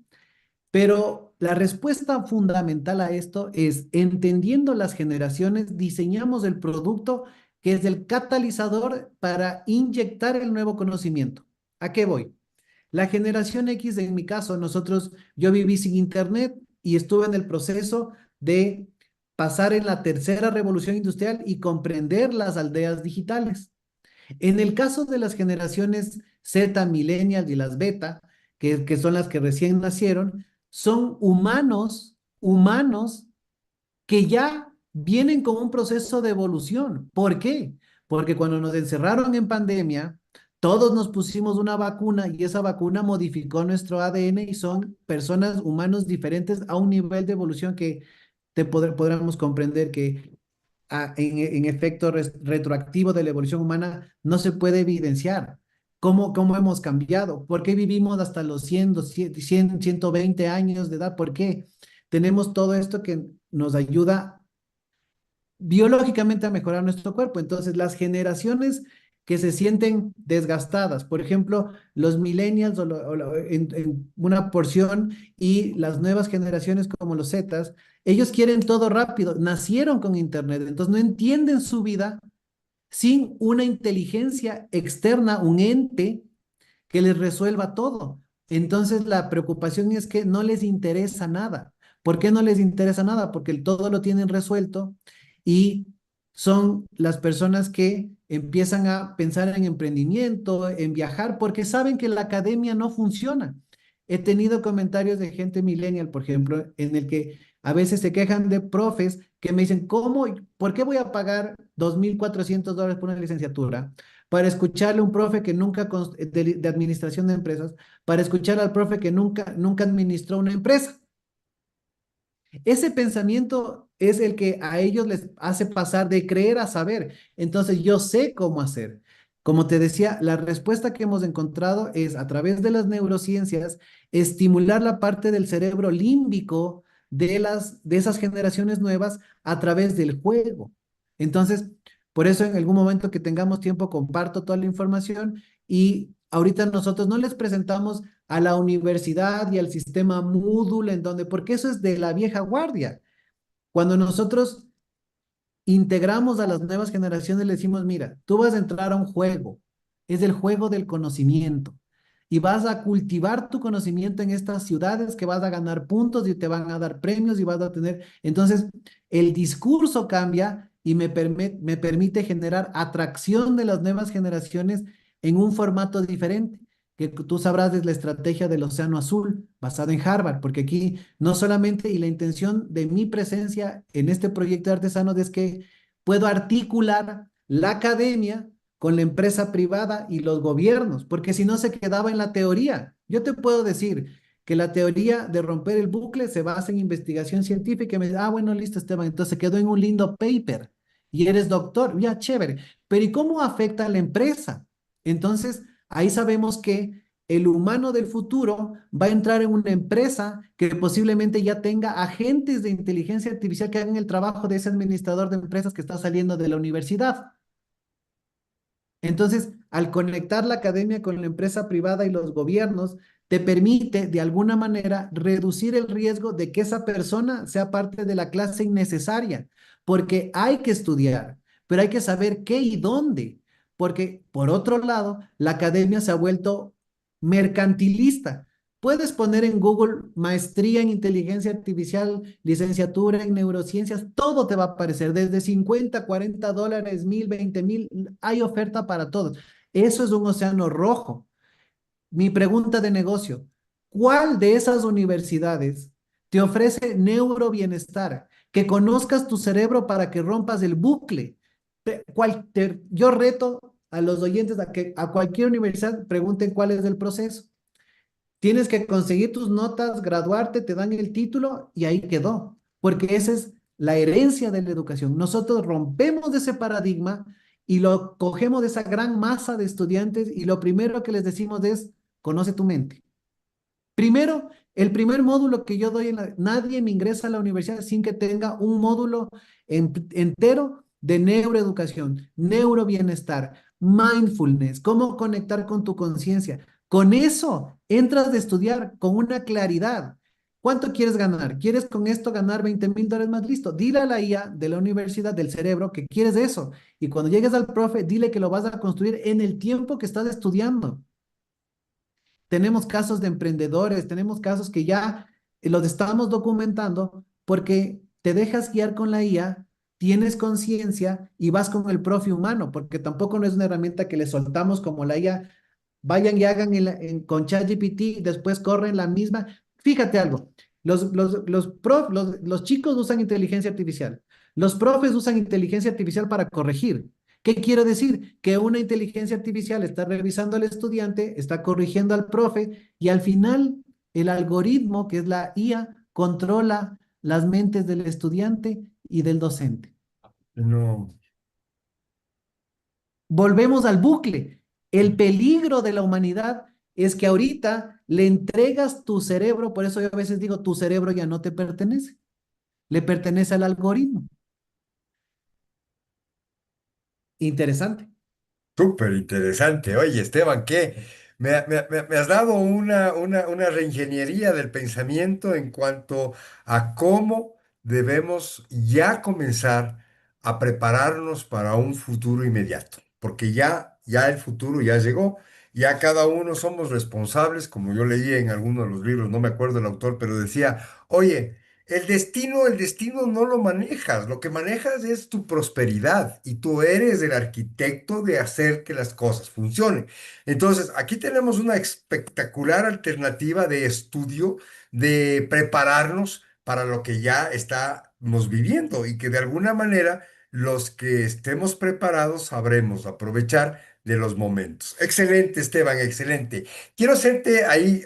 Pero la respuesta fundamental a esto es, entendiendo las generaciones, diseñamos el producto que es el catalizador para inyectar el nuevo conocimiento. ¿A qué voy? La generación X, en mi caso, yo viví sin internet y estuve en el proceso de pasar en la tercera revolución industrial y comprender las aldeas digitales. En el caso de las generaciones Z, millennials y las beta, que son las que recién nacieron, son humanos que ya vienen con un proceso de evolución. ¿Por qué? Porque cuando nos encerraron en pandemia, todos nos pusimos una vacuna y esa vacuna modificó nuestro ADN y son personas, humanos diferentes a un nivel de evolución que podremos comprender que en efecto retroactivo de la evolución humana no se puede evidenciar. ¿Cómo hemos cambiado? ¿Por qué vivimos hasta los 120 años de edad? ¿Por qué? Tenemos todo esto que nos ayuda biológicamente a mejorar nuestro cuerpo. Entonces, las generaciones que se sienten desgastadas, por ejemplo, los millennials en una porción, y las nuevas generaciones como los Zetas, ellos quieren todo rápido, nacieron con internet, entonces no entienden su vida sin una inteligencia externa, un ente que les resuelva todo. Entonces la preocupación es que no les interesa nada. ¿Por qué no les interesa nada? Porque todo lo tienen resuelto y son las personas que empiezan a pensar en emprendimiento, en viajar, porque saben que la academia no funciona. He tenido comentarios de gente millennial, por ejemplo, en el que a veces se quejan de profes que me dicen, ¿cómo? ¿Por qué voy a pagar $2,400 por una licenciatura? Para escucharle a un profe que nunca, de administración de empresas, para escuchar al profe que nunca administró una empresa. Ese pensamiento es el que a ellos les hace pasar de creer a saber. Entonces yo sé cómo hacer. Como te decía, la respuesta que hemos encontrado es a través de las neurociencias, estimular la parte del cerebro límbico de esas generaciones nuevas a través del juego. Entonces, por eso en algún momento que tengamos tiempo comparto toda la información y ahorita nosotros no les presentamos a la universidad y al sistema Moodle en donde, porque eso es de la vieja guardia. Cuando nosotros integramos a las nuevas generaciones, le decimos, mira, tú vas a entrar a un juego, es el juego del conocimiento. Y vas a cultivar tu conocimiento en estas ciudades que vas a ganar puntos y te van a dar premios y vas a tener. Entonces, el discurso cambia y me permite generar atracción de las nuevas generaciones en un formato diferente, que tú sabrás es la estrategia del Océano Azul, basada en Harvard, porque aquí no solamente, y la intención de mi presencia en este proyecto de artesanos es que puedo articular la academia con la empresa privada y los gobiernos, porque si no se quedaba en la teoría. Yo te puedo decir que la teoría de romper el bucle se basa en investigación científica y me dice, bueno, listo, Esteban, entonces quedó en un lindo paper y eres doctor, ya chévere, pero ¿y cómo afecta a la empresa? Entonces, ahí sabemos que el humano del futuro va a entrar en una empresa que posiblemente ya tenga agentes de inteligencia artificial que hagan el trabajo de ese administrador de empresas que está saliendo de la universidad. Entonces, al conectar la academia con la empresa privada y los gobiernos, te permite de alguna manera reducir el riesgo de que esa persona sea parte de la clase innecesaria, porque hay que estudiar, pero hay que saber qué y dónde, porque por otro lado, la academia se ha vuelto mercantilista. Puedes poner en Google maestría en inteligencia artificial, licenciatura en neurociencias, todo te va a aparecer, desde 50, $40, 1,000, 20,000, hay oferta para todos. Eso es un océano rojo. Mi pregunta de negocio, ¿cuál de esas universidades te ofrece neurobienestar? Que conozcas tu cerebro para que rompas el bucle. Yo reto a los oyentes a que a cualquier universidad pregunten cuál es el proceso. Tienes que conseguir tus notas, graduarte, te dan el título y ahí quedó, porque esa es la herencia de la educación. Nosotros rompemos ese paradigma y lo cogemos de esa gran masa de estudiantes y lo primero que les decimos es, conoce tu mente. Primero, el primer módulo que yo doy, nadie me ingresa a la universidad sin que tenga un módulo entero de neuroeducación, neurobienestar, mindfulness, cómo conectar con tu conciencia. Con eso entras de estudiar con una claridad. ¿Cuánto quieres ganar? ¿Quieres con esto ganar $20,000 más? Listo. Dile a la IA de la universidad del cerebro que quieres eso. Y cuando llegues al profe, dile que lo vas a construir en el tiempo que estás estudiando. Tenemos casos de emprendedores, tenemos casos que ya los estamos documentando porque te dejas guiar con la IA, tienes conciencia y vas con el profe humano, porque tampoco no es una herramienta que le soltamos como la IA, vayan y hagan con ChatGPT y después corren la misma. Fíjate algo, los chicos usan inteligencia artificial, los profes usan inteligencia artificial para corregir. ¿Qué quiero decir? Que una inteligencia artificial está revisando al estudiante, está corrigiendo al profe y al final el algoritmo, que es la IA, controla las mentes del estudiante y del docente. No. Volvemos al bucle. El peligro de la humanidad es que ahorita le entregas tu cerebro, por eso yo a veces digo, tu cerebro ya no te pertenece, le pertenece al algoritmo. Interesante. Súper interesante. Oye, Esteban, ¿qué? Me has dado una reingeniería del pensamiento en cuanto a cómo debemos ya comenzar a prepararnos para un futuro inmediato, porque ya el futuro ya llegó, ya cada uno somos responsables, como yo leía en alguno de los libros, no me acuerdo el autor, pero decía, oye, el destino no lo manejas, lo que manejas es tu prosperidad y tú eres el arquitecto de hacer que las cosas funcionen. Entonces, aquí tenemos una espectacular alternativa de estudio, de prepararnos para lo que ya estamos viviendo y que de alguna manera los que estemos preparados sabremos aprovechar de los momentos. Excelente, Esteban, excelente. Quiero hacerte ahí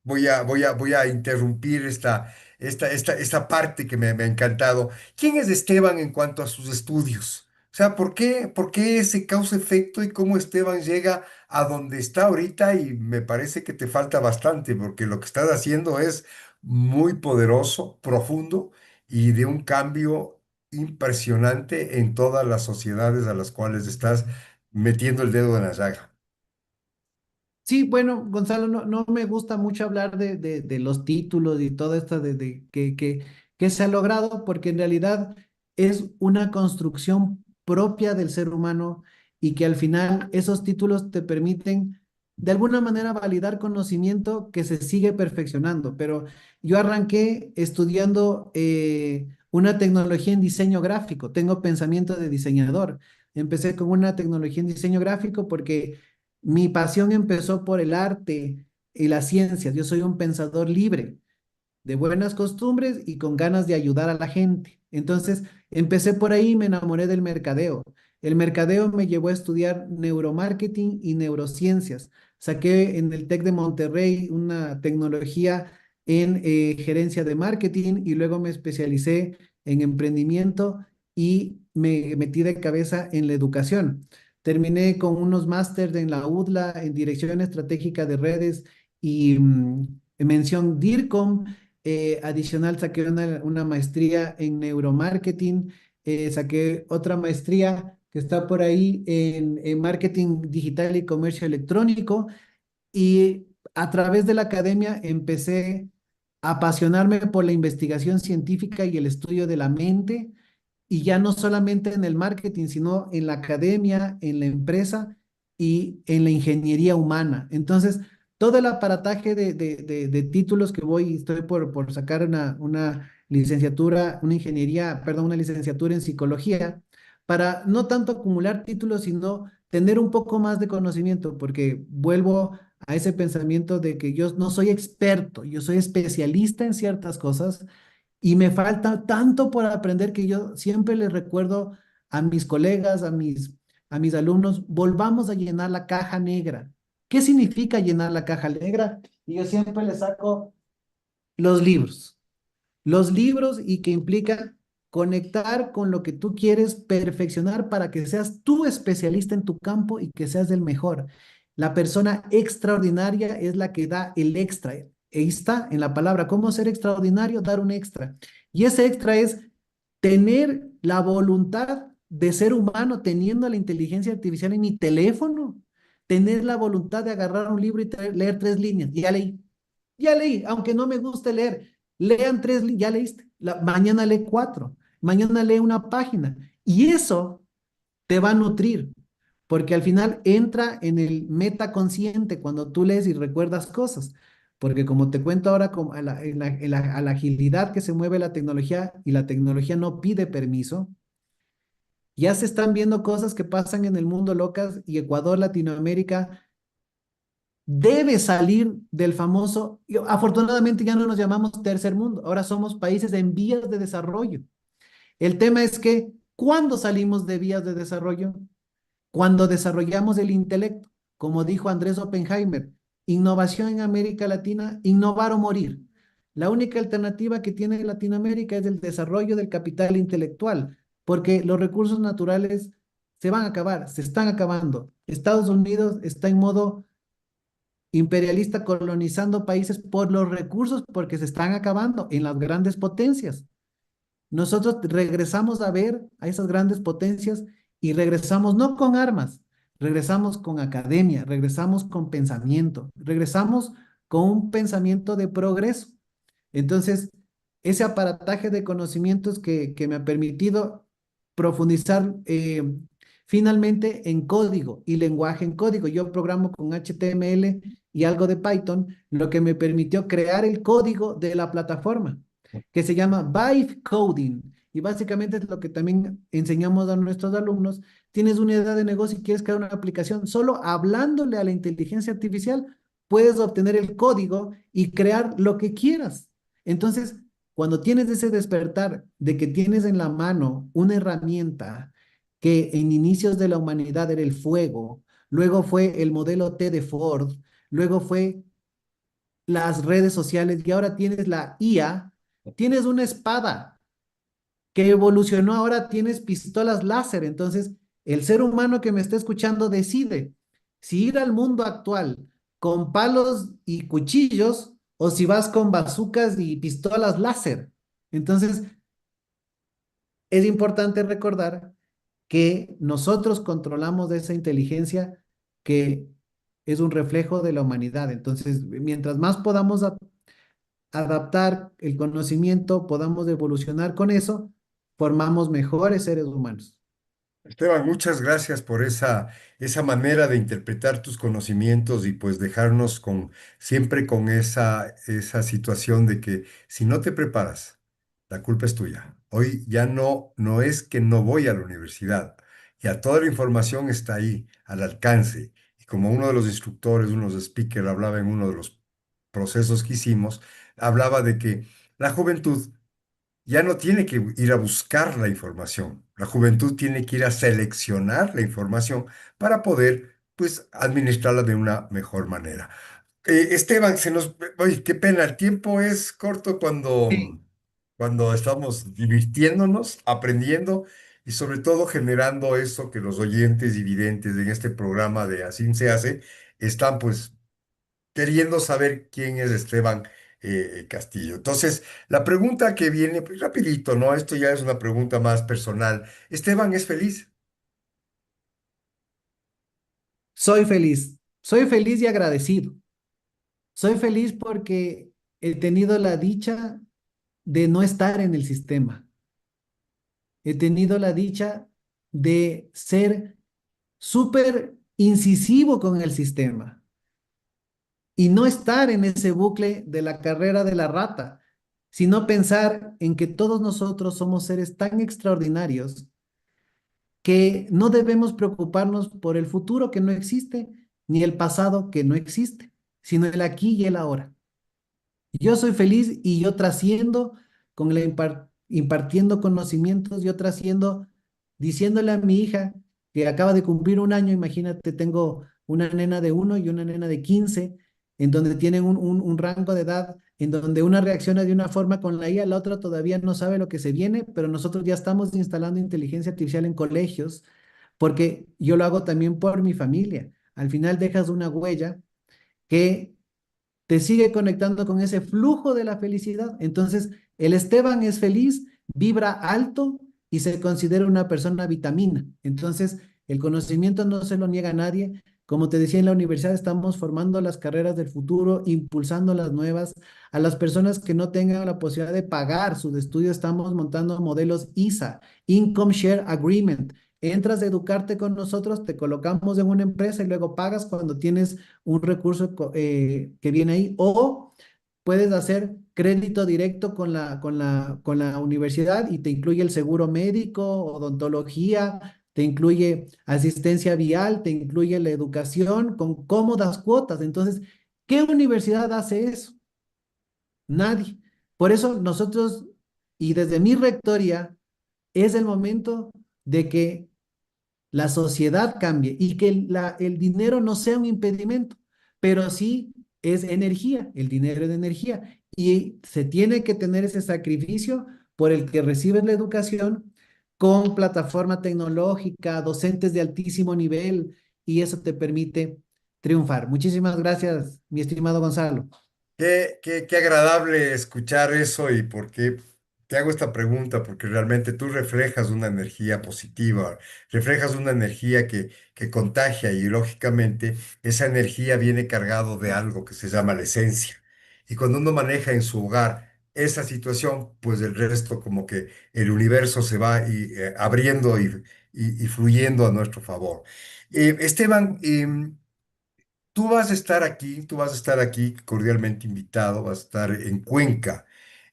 voy a interrumpir esta parte que me ha encantado. ¿Quién es Esteban en cuanto a sus estudios? O sea, por qué ese causa-efecto y cómo Esteban llega a donde está ahorita? Y me parece que te falta bastante, porque lo que estás haciendo es muy poderoso, profundo y de un cambio impresionante en todas las sociedades a las cuales estás metiendo el dedo en la llaga. Sí, bueno, Gonzalo, no me gusta mucho hablar de los títulos y todo esto que se ha logrado, porque en realidad es una construcción propia del ser humano y que al final esos títulos te permiten de alguna manera validar conocimiento que se sigue perfeccionando. Pero yo arranqué estudiando una tecnología en diseño gráfico, tengo pensamiento de diseñador. Empecé con una tecnología en diseño gráfico porque mi pasión empezó por el arte y las ciencias. Yo soy un pensador libre, de buenas costumbres y con ganas de ayudar a la gente. Entonces, empecé por ahí y me enamoré del mercadeo. El mercadeo me llevó a estudiar neuromarketing y neurociencias. Saqué en el TEC de Monterrey una tecnología en gerencia de marketing y luego me especialicé en emprendimiento y me metí de cabeza en la educación. Terminé con unos másteres en la UDLA en dirección estratégica de redes y mención DIRCOM. Adicional saqué una maestría en neuromarketing, saqué otra maestría que está por ahí en marketing digital y comercio electrónico y a través de la academia empecé a apasionarme por la investigación científica y el estudio de la mente y ya no solamente en el marketing, sino en la academia, en la empresa y en la ingeniería humana. Entonces, todo el aparataje de títulos que estoy por sacar una licenciatura, una ingeniería, perdón, una licenciatura en psicología, para no tanto acumular títulos, sino tener un poco más de conocimiento, porque vuelvo a ese pensamiento de que yo no soy experto, yo soy especialista en ciertas cosas y me falta tanto por aprender que yo siempre les recuerdo a mis colegas, a mis alumnos, volvamos a llenar la caja negra. ¿Qué significa llenar la caja negra? Y yo siempre les saco los libros. Los libros y que implica conectar con lo que tú quieres perfeccionar para que seas tú especialista en tu campo y que seas el mejor. La persona extraordinaria es la que da el extra. Ahí está en la palabra. ¿Cómo ser extraordinario? Dar un extra. Y ese extra es tener la voluntad de ser humano teniendo la inteligencia artificial en mi teléfono. Tener la voluntad de agarrar un libro y leer 3 líneas. Ya leí, aunque no me guste leer. Lean ya leíste. Mañana lee 4. Mañana lee una página. Y eso te va a nutrir, porque al final entra en el metaconsciente cuando tú lees y recuerdas cosas. Porque como te cuento ahora, a la agilidad que se mueve la tecnología y la tecnología no pide permiso, ya se están viendo cosas que pasan en el mundo locas y Ecuador, Latinoamérica, debe salir del famoso, y afortunadamente ya no nos llamamos tercer mundo, ahora somos países en vías de desarrollo. El tema es que, ¿cuándo salimos de vías de desarrollo? Cuando desarrollamos el intelecto, como dijo Andrés Oppenheimer, innovación en América Latina, innovar o morir. La única alternativa que tiene Latinoamérica es el desarrollo del capital intelectual, porque los recursos naturales se van a acabar, se están acabando. Estados Unidos está en modo imperialista colonizando países por los recursos porque se están acabando en las grandes potencias. Nosotros regresamos a ver a esas grandes potencias y regresamos no con armas, regresamos con academia, regresamos con pensamiento, regresamos con un pensamiento de progreso. Entonces, ese aparataje de conocimientos que me ha permitido, profundizar finalmente en código y lenguaje en código. Yo programo con HTML y algo de Python, lo que me permitió crear el código de la plataforma, que se llama Vibe Coding. Y básicamente es lo que también enseñamos a nuestros alumnos. Tienes una idea de negocio y quieres crear una aplicación, solo hablándole a la inteligencia artificial puedes obtener el código y crear lo que quieras. Entonces, cuando tienes ese despertar de que tienes en la mano una herramienta que en inicios de la humanidad era el fuego, luego fue el modelo T de Ford, luego fue las redes sociales y ahora tienes la IA, tienes una espada que evolucionó, ahora tienes pistolas láser. Entonces, el ser humano que me está escuchando decide si ir al mundo actual con palos y cuchillos o si vas con bazucas y pistolas láser. Entonces, es importante recordar que nosotros controlamos esa inteligencia que es un reflejo de la humanidad. Entonces, mientras más podamos adaptar el conocimiento, podamos evolucionar con eso, formamos mejores seres humanos. Esteban, muchas gracias por esa manera de interpretar tus conocimientos y pues dejarnos siempre con esa situación de que si no te preparas, la culpa es tuya. Hoy ya no es que no voy a la universidad, ya toda la información está ahí, al alcance. Y como uno de los instructores, uno de los speakers hablaba en uno de los procesos que hicimos, hablaba de que la juventud ya no tiene que ir a buscar la información. La juventud tiene que ir a seleccionar la información para poder, pues, administrarla de una mejor manera. Esteban, oye, qué pena, el tiempo es corto Sí. cuando estamos divirtiéndonos, aprendiendo y sobre todo generando eso que los oyentes y videntes en este programa de Así se hace están, pues, queriendo saber quién es Esteban Castillo. Entonces, la pregunta que viene, pues rapidito, ¿no? Esto ya es una pregunta más personal. ¿Esteban es feliz? Soy feliz y agradecido. Soy feliz porque he tenido la dicha de no estar en el sistema. He tenido la dicha de ser súper incisivo con el sistema y no estar en ese bucle de la carrera de la rata, sino pensar en que todos nosotros somos seres tan extraordinarios que no debemos preocuparnos por el futuro que no existe, ni el pasado que no existe, sino el aquí y el ahora. Yo soy feliz y yo trasciendo con impartiendo conocimientos, yo trasciendo diciéndole a mi hija que acaba de cumplir un año, imagínate, tengo una nena de 1 y una nena de 15, en donde tienen un rango de edad, en donde una reacciona de una forma con la IA, la otra todavía no sabe lo que se viene, pero nosotros ya estamos instalando inteligencia artificial en colegios, porque yo lo hago también por mi familia. Al final dejas una huella que te sigue conectando con ese flujo de la felicidad. Entonces, el Esteban es feliz, vibra alto y se considera una persona vitamina. Entonces, el conocimiento no se lo niega a nadie. Como te decía, en la universidad estamos formando las carreras del futuro, impulsando las nuevas. A las personas que no tengan la posibilidad de pagar sus estudios, estamos montando modelos ISA, Income Share Agreement. Entras a educarte con nosotros, te colocamos en una empresa y luego pagas cuando tienes un recurso que viene ahí, o puedes hacer crédito directo con la universidad y te incluye el seguro médico, odontología, te incluye asistencia vial, te incluye la educación con cómodas cuotas. Entonces, ¿qué universidad hace eso? Nadie. Por eso nosotros, y desde mi rectoría, es el momento de que la sociedad cambie y que el dinero no sea un impedimento, pero sí es energía, el dinero es energía y se tiene que tener ese sacrificio por el que recibes la educación con plataforma tecnológica, docentes de altísimo nivel y eso te permite triunfar. Muchísimas gracias, mi estimado Gonzalo. Qué agradable escuchar eso y porque te hago esta pregunta, porque realmente tú reflejas una energía positiva, reflejas una energía que contagia y lógicamente esa energía viene cargado de algo que se llama la esencia. Y cuando uno maneja en su hogar esa situación, pues el resto como que el universo se va abriendo y fluyendo a nuestro favor. Esteban, tú vas a estar aquí cordialmente invitado, vas a estar en Cuenca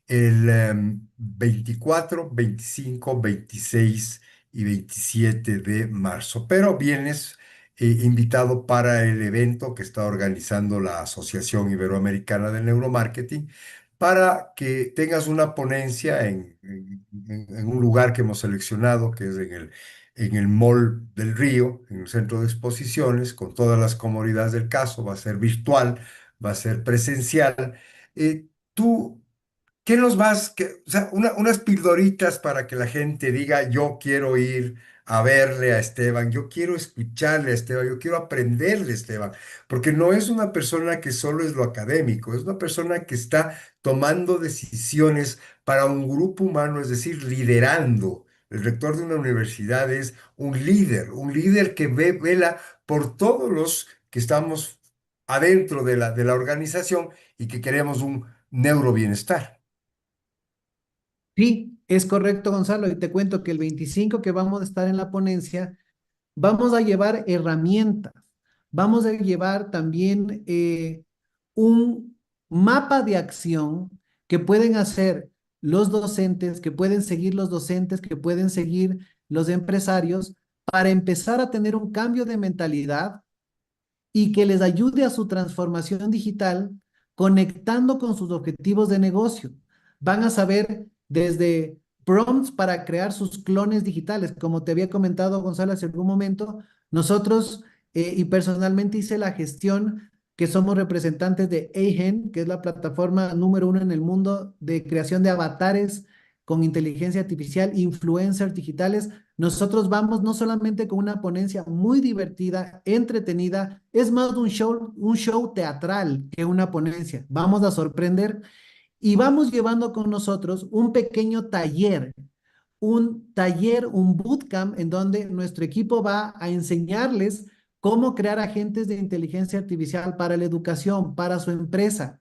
el 24, 25, 26 y 27 de marzo. Pero vienes invitado para el evento que está organizando la Asociación Iberoamericana del Neuromarketing para que tengas una ponencia en un lugar que hemos seleccionado, que es en el Mall del Río, en el centro de exposiciones, con todas las comodidades del caso. Va a ser virtual, va a ser presencial. Tú ¿Qué nos vas, o sea, unas pildoritas para que la gente diga, yo quiero ir a verle a Esteban, yo quiero escucharle a Esteban, yo quiero aprenderle a Esteban, porque no es una persona que solo es lo académico, es una persona que está tomando decisiones para un grupo humano, es decir, liderando. El rector de una universidad es un líder que vela por todos los que estamos adentro de la organización y que queremos un neurobienestar. Sí, es correcto, Gonzalo, y te cuento que el 25 que vamos a estar en la ponencia, vamos a llevar herramientas, vamos a llevar también un mapa de acción que pueden hacer los docentes, que pueden seguir los docentes, que pueden seguir los empresarios para empezar a tener un cambio de mentalidad y que les ayude a su transformación digital conectando con sus objetivos de negocio. Van a saber desde prompts para crear sus clones digitales. Como te había comentado, Gonzalo, hace algún momento, nosotros y personalmente hice la gestión que somos representantes de Agen, que es la plataforma número uno en el mundo de creación de avatares con inteligencia artificial, influencers digitales. Nosotros vamos no solamente con una ponencia muy divertida, entretenida, es más un show teatral que una ponencia. Vamos a sorprender y vamos llevando con nosotros un taller, un bootcamp en donde nuestro equipo va a enseñarles cómo crear agentes de inteligencia artificial para la educación, para su empresa,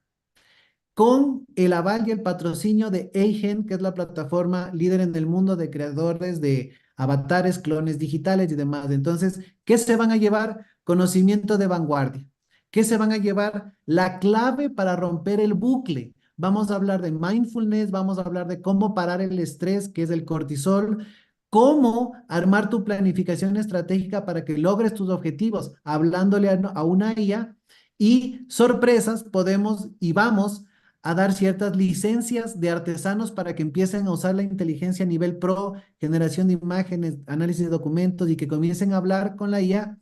con el aval y el patrocinio de Eigen, que es la plataforma líder en el mundo de creadores de avatares, clones digitales y demás. Entonces, ¿qué se van a llevar? Conocimiento de vanguardia. ¿Qué se van a llevar? La clave para romper el bucle. Vamos a hablar de mindfulness, vamos a hablar de cómo parar el estrés, que es el cortisol, cómo armar tu planificación estratégica para que logres tus objetivos, hablándole a una IA y sorpresas, podemos y vamos a dar ciertas licencias de artesanos para que empiecen a usar la inteligencia a nivel pro, generación de imágenes, análisis de documentos y que comiencen a hablar con la IA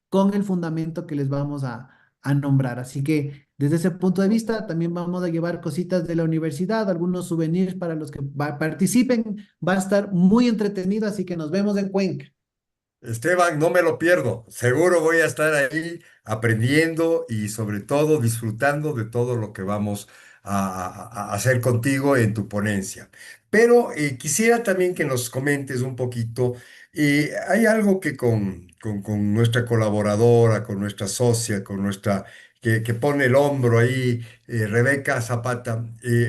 con el fundamento que les vamos a nombrar. Así que desde ese punto de vista también vamos a llevar cositas de la universidad, algunos souvenirs para los que participen. Va a estar muy entretenido, así que nos vemos en Cuenca. Esteban, no me lo pierdo. Seguro voy a estar ahí aprendiendo y sobre todo disfrutando de todo lo que vamos a hacer contigo en tu ponencia. Pero quisiera también que nos comentes un poquito. Hay algo que con nuestra colaboradora, con nuestra socia, que pone el hombro ahí, Rebeca Zapata,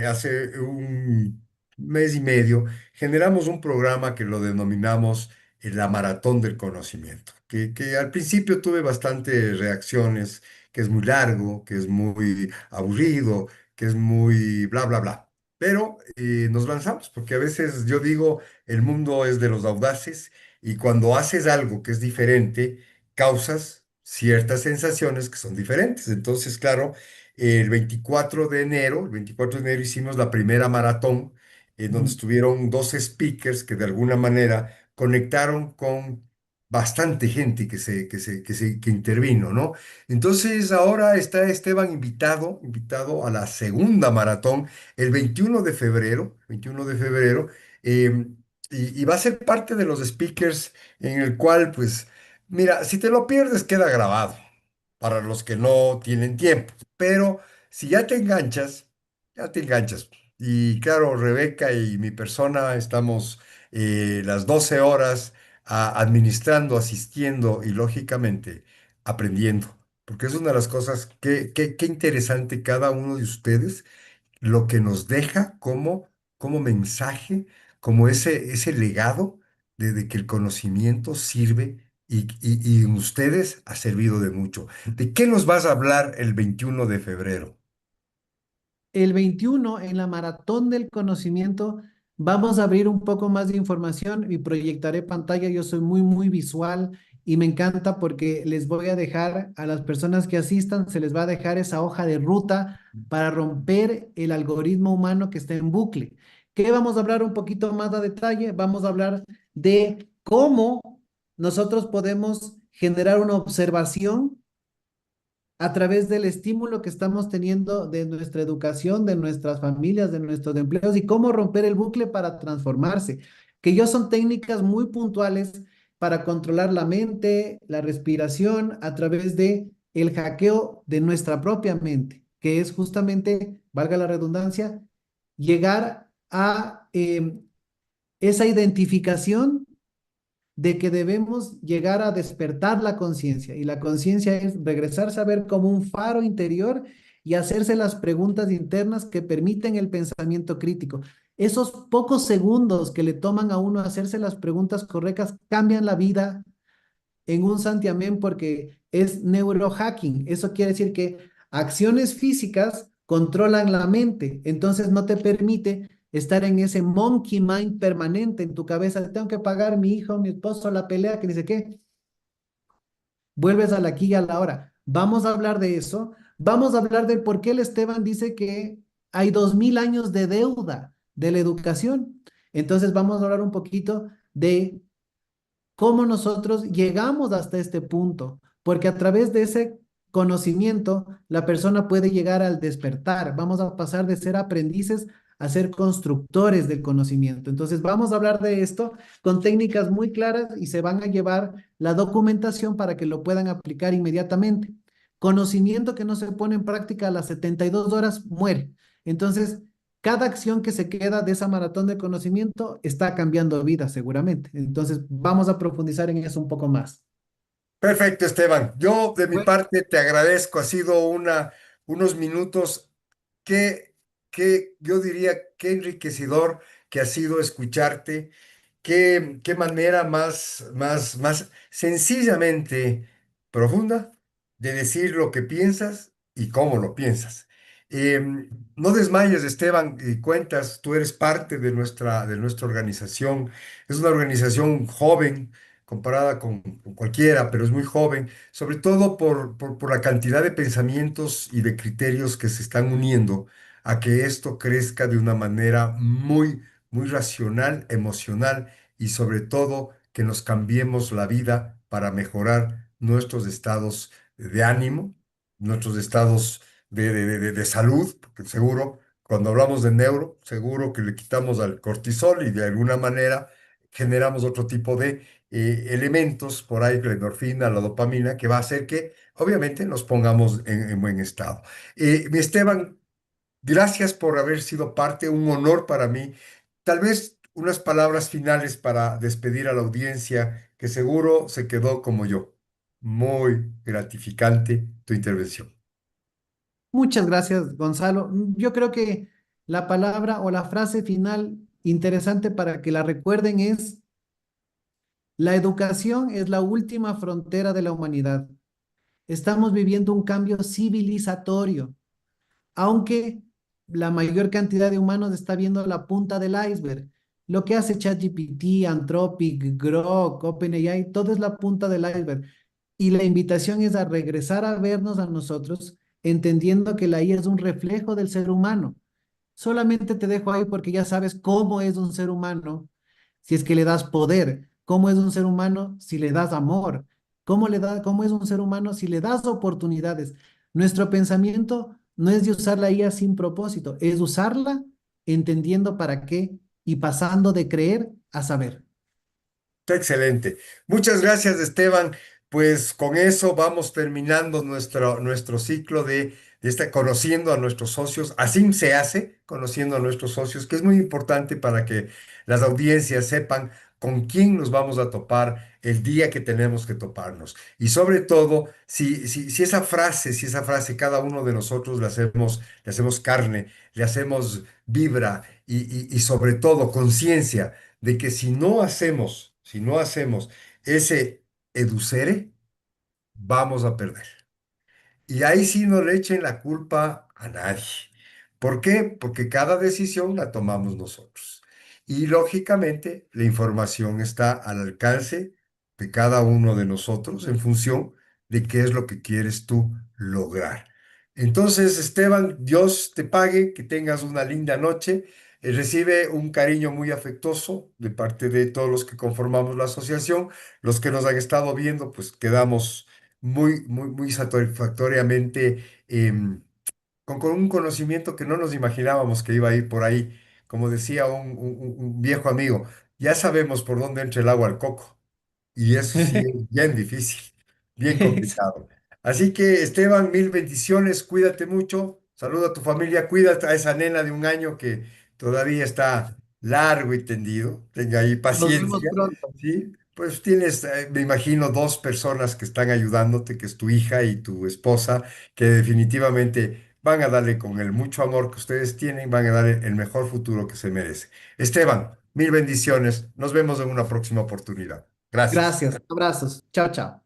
hace un mes y medio generamos un programa que lo denominamos la maratón del conocimiento, que al principio tuve bastantes reacciones, que es muy largo, que es muy aburrido, que es muy bla, bla, bla. Pero nos lanzamos, porque a veces yo digo, el mundo es de los audaces y cuando haces algo que es diferente, causas ciertas sensaciones que son diferentes. Entonces, claro, el 24 de enero hicimos la primera maratón, en donde Ujú. estuvieron dos speakers que de alguna manera conectaron con bastante gente que intervino, ¿no? Entonces ahora está Esteban invitado a la segunda maratón el 21 de febrero, y va a ser parte de los speakers en el cual, pues, mira, si te lo pierdes, queda grabado para los que no tienen tiempo, pero si ya te enganchas. Y claro, Rebeca y mi persona estamos las 12 horas administrando, asistiendo y lógicamente aprendiendo. Porque es una de las cosas que interesante cada uno de ustedes lo que nos deja como mensaje, como ese legado de que el conocimiento sirve y en ustedes ha servido de mucho. ¿De qué nos vas a hablar el 21 de febrero? El 21, en la Maratón del Conocimiento, vamos a abrir un poco más de información y proyectaré pantalla. Yo soy muy visual y me encanta porque les voy a dejar a las personas que asistan, se les va a dejar esa hoja de ruta para romper el algoritmo humano que está en bucle. ¿Qué vamos a hablar un poquito más a detalle? Vamos a hablar de cómo nosotros podemos generar una observación a través del estímulo que estamos teniendo de nuestra educación, de nuestras familias, de nuestros empleos y cómo romper el bucle para transformarse. Que yo son técnicas muy puntuales para controlar la mente, la respiración a través de el hackeo de nuestra propia mente, que es justamente, valga la redundancia, llegar a esa identificación de que debemos llegar a despertar la conciencia. Y la conciencia es regresarse a ver como un faro interior y hacerse las preguntas internas que permiten el pensamiento crítico. Esos pocos segundos que le toman a uno hacerse las preguntas correctas cambian la vida en un santiamén porque es neurohacking. Eso quiere decir que acciones físicas controlan la mente, entonces no te permite estar en ese monkey mind permanente en tu cabeza. Tengo que pagar mi hijo, mi esposo, la pelea, que dice qué. Vuelves al aquí y a la hora. Vamos a hablar de eso. Vamos a hablar de por qué el Esteban dice que hay 2000 años de deuda de la educación. Entonces vamos a hablar un poquito de cómo nosotros llegamos hasta este punto, porque a través de ese conocimiento la persona puede llegar al despertar. Vamos a pasar de ser aprendices a ser constructores del conocimiento. Entonces vamos a hablar de esto con técnicas muy claras y se van a llevar la documentación para que lo puedan aplicar inmediatamente. Conocimiento que no se pone en práctica a las 72 horas muere. Entonces, cada acción que se queda de esa maratón de conocimiento está cambiando vida seguramente. Entonces, vamos a profundizar en eso un poco más. Perfecto, Esteban. Yo de mi Bueno, parte te agradezco. Ha sido unos minutos que yo diría que enriquecedor que ha sido escucharte. Qué manera más sencillamente profunda de decir lo que piensas y cómo lo piensas. No desmayes, Esteban, y cuentas, tú eres parte de nuestra organización. Es una organización joven comparada con cualquiera, pero es muy joven, sobre todo por la cantidad de pensamientos y de criterios que se están uniendo a que esto crezca de una manera muy racional, emocional y sobre todo que nos cambiemos la vida para mejorar nuestros estados de ánimo, nuestros estados de salud, porque seguro, cuando hablamos de neuro, seguro que le quitamos al cortisol y de alguna manera generamos otro tipo de elementos, por ahí la endorfina, la dopamina, que va a hacer que obviamente nos pongamos en buen estado. Mi Esteban, gracias por haber sido parte, un honor para mí. Tal vez unas palabras finales para despedir a la audiencia que seguro se quedó como yo. Muy gratificante tu intervención. muchas gracias, Gonzalo. Yo creo que la palabra o la frase final interesante para que la recuerden es, la educación es la última frontera de la humanidad. Estamos viviendo un cambio civilizatorio, aunque la mayor cantidad de humanos está viendo la punta del iceberg. Lo que hace ChatGPT, Anthropic, Grok, OpenAI, todo es la punta del iceberg. Y la invitación es a regresar a vernos a nosotros, entendiendo que la IA es un reflejo del ser humano. Solamente te dejo ahí porque ya sabes cómo es un ser humano si es que le das poder, cómo es un ser humano si le das amor, cómo es un ser humano si le das oportunidades. Nuestro pensamiento no es de usar la IA sin propósito, es usarla entendiendo para qué y pasando de creer a saber. Está excelente. Muchas gracias, Esteban. Pues con eso vamos terminando nuestro ciclo de estar conociendo a nuestros socios. Así se hace, conociendo a nuestros socios, que es muy importante para que las audiencias sepan con quién nos vamos a topar el día que tenemos que toparnos. Y sobre todo, si si esa frase cada uno de nosotros le hacemos carne, le hacemos vibra y sobre todo conciencia de que si no hacemos ese educere, vamos a perder. Y ahí sí no le echen la culpa a nadie. ¿Por qué? Porque cada decisión la tomamos nosotros. Y lógicamente la información está al alcance de cada uno de nosotros en función de qué es lo que quieres tú lograr. Entonces, Esteban, Dios te pague, que tengas una linda noche. Recibe un cariño muy afectuoso de parte de todos los que conformamos la asociación. Los que nos han estado viendo, pues quedamos muy satisfactoriamente con un conocimiento que no nos imaginábamos que iba a ir por ahí. Como decía un viejo amigo, ya sabemos por dónde entra el agua al coco. Y eso sí es bien difícil, bien complicado. Así que Esteban, mil bendiciones, cuídate mucho, saluda a tu familia, cuida a esa nena de 1 año que todavía está largo y tendido, tenga ahí Nos vemos paciencia, pronto. ¿sí? Pues tienes, me imagino, 2 personas que están ayudándote, que es tu hija y tu esposa, que definitivamente van a darle con el mucho amor que ustedes tienen, van a darle el mejor futuro que se merece. Esteban, mil bendiciones, nos vemos en una próxima oportunidad. Gracias. Gracias. Abrazos. Chao, chao.